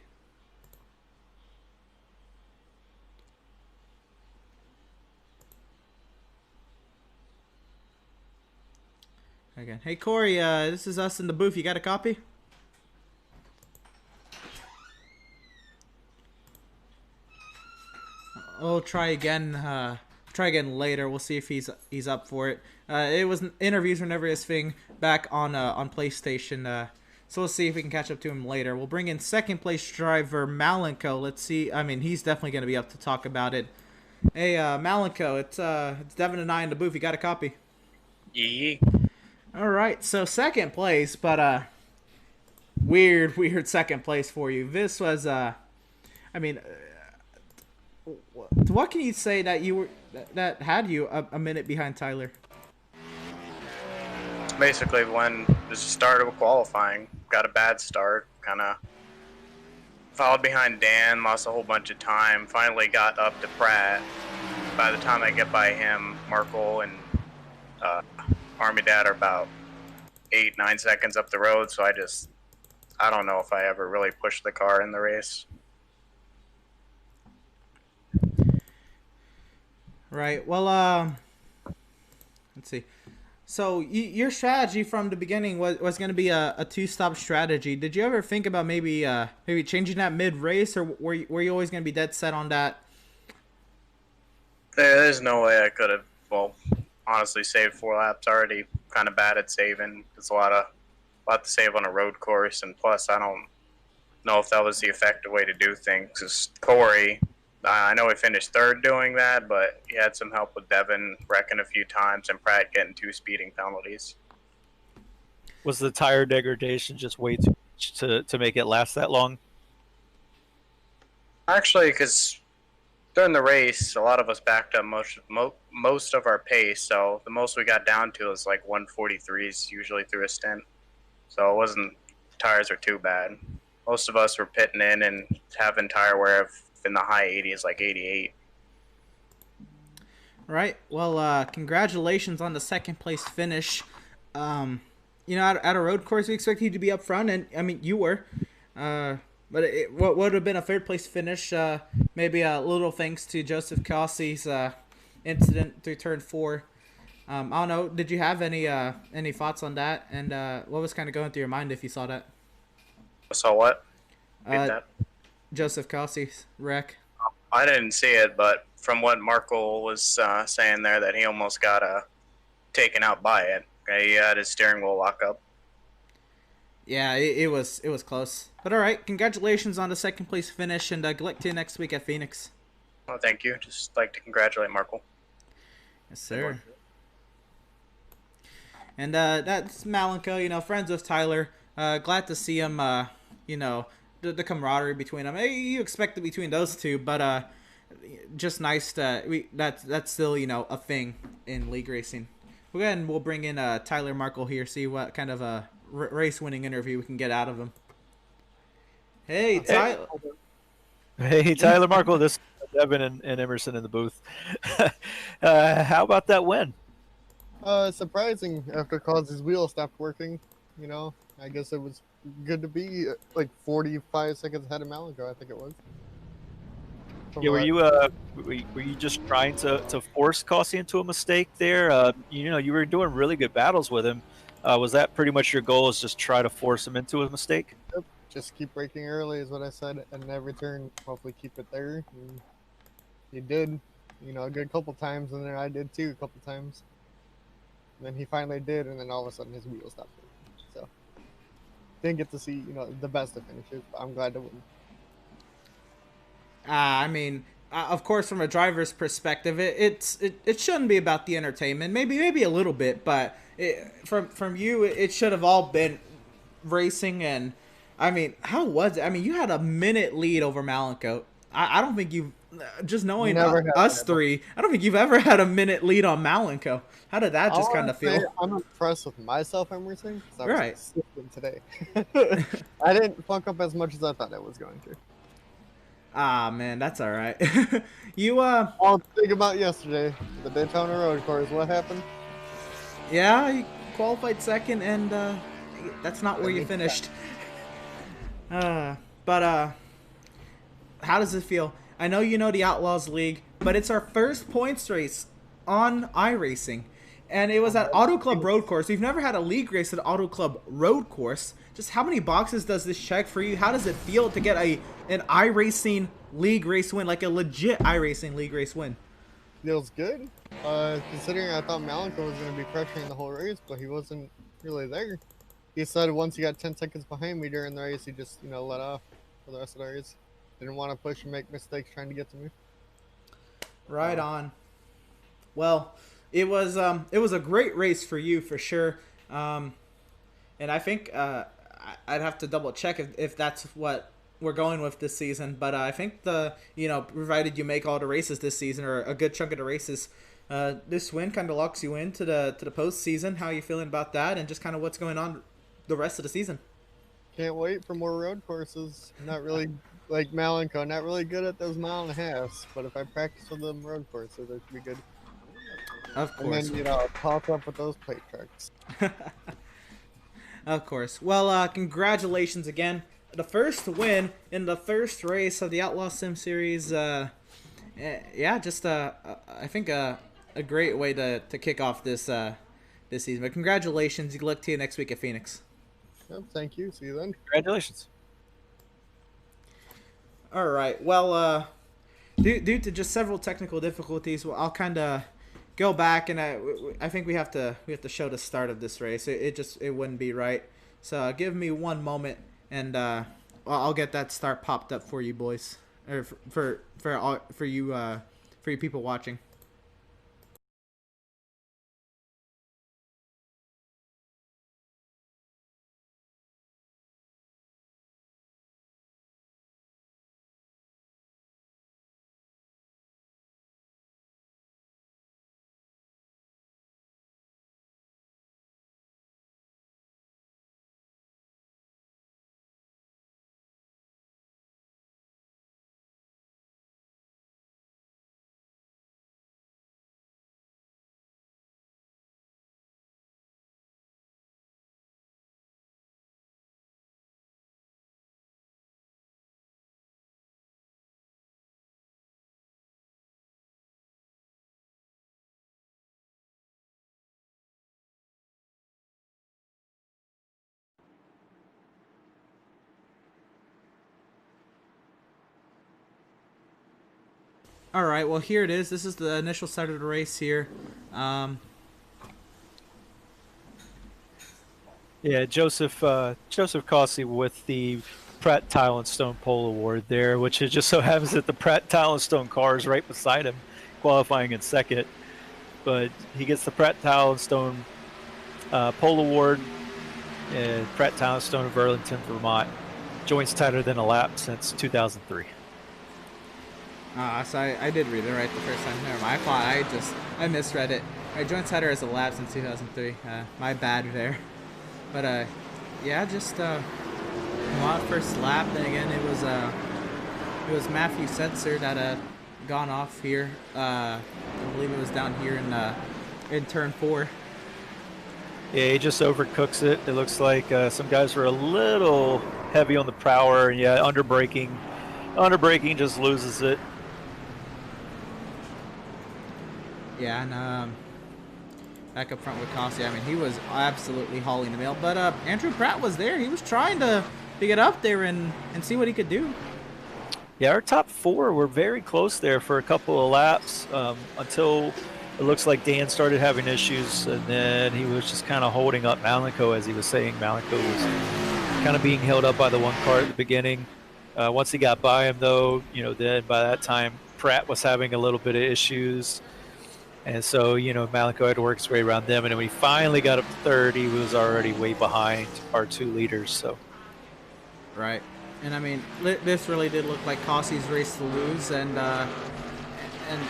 Okay. Hey, Corey, this is us in the booth. You got a copy? We'll try again. Try again later. We'll see if he's up for it. Interviews were never his thing back on PlayStation. So we'll see if we can catch up to him later. We'll bring in second place driver Malenko. Let's see. He's definitely going to be up to talk about it. Hey, Malenko, it's Devin and I in the booth. You got a copy? Yeah. All right. So second place, but weird second place for you. This was what can you say that had you a minute behind Tyler? Basically, when the start of qualifying, got a bad start. Kind of followed behind Dan, lost a whole bunch of time. Finally got up to Pratt. By the time I get by him, Markle and Army Dad are about 8-9 seconds up the road. So I don't know if I ever really pushed the car in the race. Right. Well, let's see. So your strategy from the beginning was going to be a two-stop strategy. Did you ever think about maybe changing that mid-race, or were you always going to be dead set on that? There's no way I could have, honestly, saved 4 laps. Already kind of bad at saving. There's a lot to save on a road course, and plus I don't know if that was the effective way to do things. Because Corey, I know he finished 3rd doing that, but he had some help with Devin wrecking a few times and Pratt getting 2 speeding penalties. Was the tire degradation just way too much to make it last that long? Actually, because during the race, a lot of us backed up most of our pace, so the most we got down to was like 143s usually through a stint. So it wasn't, tires were too bad. Most of us were pitting in and having tire wear of in the high 80s, like 88. Right. Well, congratulations on the 2nd place finish. You know, at a road course, we expect you to be up front, and I mean, you were. But what would have been a 3rd place finish? Maybe a little thanks to Joseph Cassie's incident through turn 4. I don't know. Did you have any thoughts on that? And what was kind of going through your mind if you saw that? Saw what? Joseph Cassie's wreck. I didn't see it, but from what Markle was saying there, that he almost got taken out by it. Okay, he had his steering wheel lock up. Yeah, it was close. But all right, congratulations on the 2nd place finish, and good luck to you next week at Phoenix. Oh, thank you. Just like to congratulate Markle. Yes, sir. And that's Malenko, you know, friends with Tyler. Glad to see him, you know, the camaraderie between them. Hey, you expect it between those two, but just nice that's still, you know, a thing in league racing. We'll go ahead and we'll bring in Tyler Markle here, see what kind of a race-winning interview we can get out of him. Hey, Tyler. Hey, Tyler Markle. This is Devin and Emerson in the booth. How about that win? Surprising after Causey's wheel stopped working. You know, I guess it was good to be like 45 seconds ahead of Malenko, I think it was. Yeah, were you just trying to force Causey into a mistake there? You know, you were doing really good battles with him. Was that pretty much your goal, is just try to force him into a mistake? Yep. Just keep braking early is what I said, and every turn, hopefully keep it there. And he did, you know, a good couple times, and then I did too a couple times. And then he finally did, and then all of a sudden his wheel stopped working. So didn't get to see, you know, the best of finishes, but I'm glad to win. I mean, of course, from a driver's perspective, it shouldn't be about the entertainment. Maybe a little bit, but from you, it should have all been racing. And I mean, how was it? I mean, you had a minute lead over Malenko. I don't think you've, just knowing us three, I don't think you've ever had a minute lead on Malenko. How did that just kind of feel? I'm impressed with myself, Emerson. Right. Today. I didn't fuck up as much as I thought I was going to. Ah, man, that's all right. You I'll think about yesterday, the Daytona road course. What happened? Yeah, you qualified 2nd, and that's not where you finished. But how does it feel? I know you know the Outlaws League, but it's our first points race on iRacing. And it was at Auto Club Road Course. We've never had a league race at Auto Club Road Course. Just how many boxes does this check for you? How does it feel to get an iRacing league race win, like a legit iRacing league race win? Feels good. Considering I thought Malenko was going to be pressuring the whole race, but he wasn't really there. He said once he got 10 seconds behind me during the race, he just, you know, let off for the rest of the race. Didn't want to push and make mistakes trying to get to me. Right on. Well, it was a great race for you for sure. And I think I'd have to double check if that's what we're going with this season. But I think provided you make all the races this season, or a good chunk of the races, this win kind of locks you into the postseason. How are you feeling about that, and just kind of what's going on the rest of the season? Can't wait for more road courses. Not really like Malenko, not really good at those mile and a halves, but if I practice with them road courses, it should be good. Of And course. then, toss up with those plate trucks. Of course. Well, congratulations again. The first win in the first race of the Outlaw Sim Series. Yeah, just I think a great way to kick off this this season. But congratulations. Good luck to you next week at Phoenix. Yep, thank you. See you then. Congratulations. All right. Well, due to just several technical difficulties, well, I'll kind of go back and I think we have to show the start of this race. It wouldn't be right. So give me one moment and I'll get that start popped up for you boys, or for you people watching. All right, well, here it is. This is the initial start of the race here. Yeah, Joseph Cossey with the Pratt Tile and Stone Pole Award there, which it just so happens that the Pratt Tile and Stone car is right beside him, qualifying in second. But he gets the Pratt Tile and Stone Pole Award, and Pratt Tile and Stone of Burlington, Vermont. Joints tighter than a lap since 2003. So I did read it right the first time. Never mind. I misread it. My joint tighter as a lap since 2003. My bad there. But yeah, just first lap. And again, it was Matthew Setzer that gone off here. I believe it was down here in turn 4. Yeah, he just overcooks it. It looks like some guys were a little heavy on the power, and yeah, underbraking just loses it. Yeah, and back up front with Cossey. I mean, he was absolutely hauling the mail. But Andrew Pratt was there. He was trying to get up there and see what he could do. Yeah, our top 4 were very close there for a couple of laps until it looks like Dan started having issues, and then he was just kind of holding up Malenko, as he was saying. Malenko was kind of being held up by the one car at the beginning. Once he got by him, though, then by that time, Pratt was having a little bit of issues. And so, Malenko had to work his way around them. And then when he finally got up to third, he was already way behind our 2 leaders. So, right. And, I mean, this really did look like Cossey's race to lose. And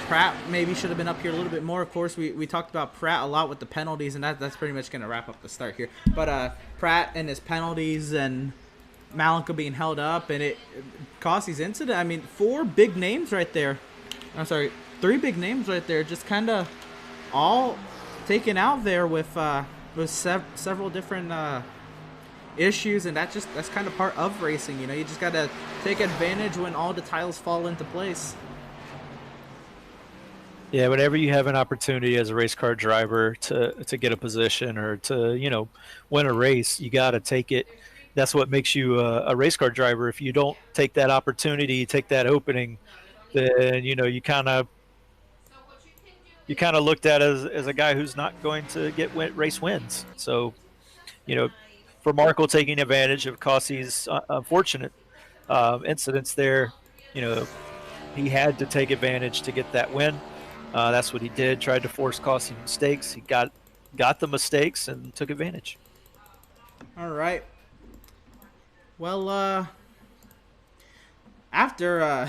Pratt maybe should have been up here a little bit more. Of course, we talked about Pratt a lot with the penalties, and that's pretty much going to wrap up the start here. But Pratt and his penalties and Malenko being held up, and Cossey's incident, I mean, 4 big names right there. I'm sorry, 3 big names right there, just kind of all taken out there with several different issues, and that's kind of part of racing. You just got to take advantage when all the tiles fall into place. Yeah, whenever you have an opportunity as a race car driver to get a position or to win a race, you got to take it. That's what makes you a race car driver. If you don't take that opportunity, take that opening, then you kind of looked at as a guy who's not going to get race wins. So, for Markle taking advantage of Cossey's unfortunate incidents there, he had to take advantage to get that win. That's what he did. Tried to force Cossey mistakes. He got the mistakes and took advantage. All right. Well, after a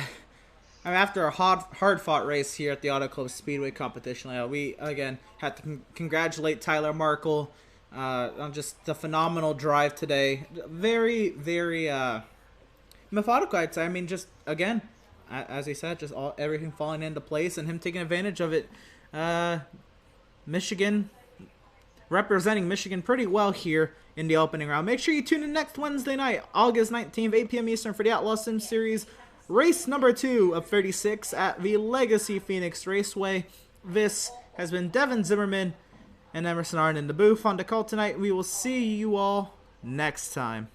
hard-fought race here at the Auto Club Speedway competition, we again had to congratulate Tyler Markle. on just the phenomenal drive today. Very, very methodical, I'd say. I mean, just again, as he said, just everything falling into place and him taking advantage of it. Michigan representing Michigan pretty well here in the opening round. Make sure you tune in next Wednesday night, August 19th, 8 p.m. Eastern for the Outlaws Sim Series, race number 2 of 36 at the Legacy Phoenix Raceway. This has been Devin Zimmerman and Emerson Arnn in the booth on the call tonight. We will see you all next time.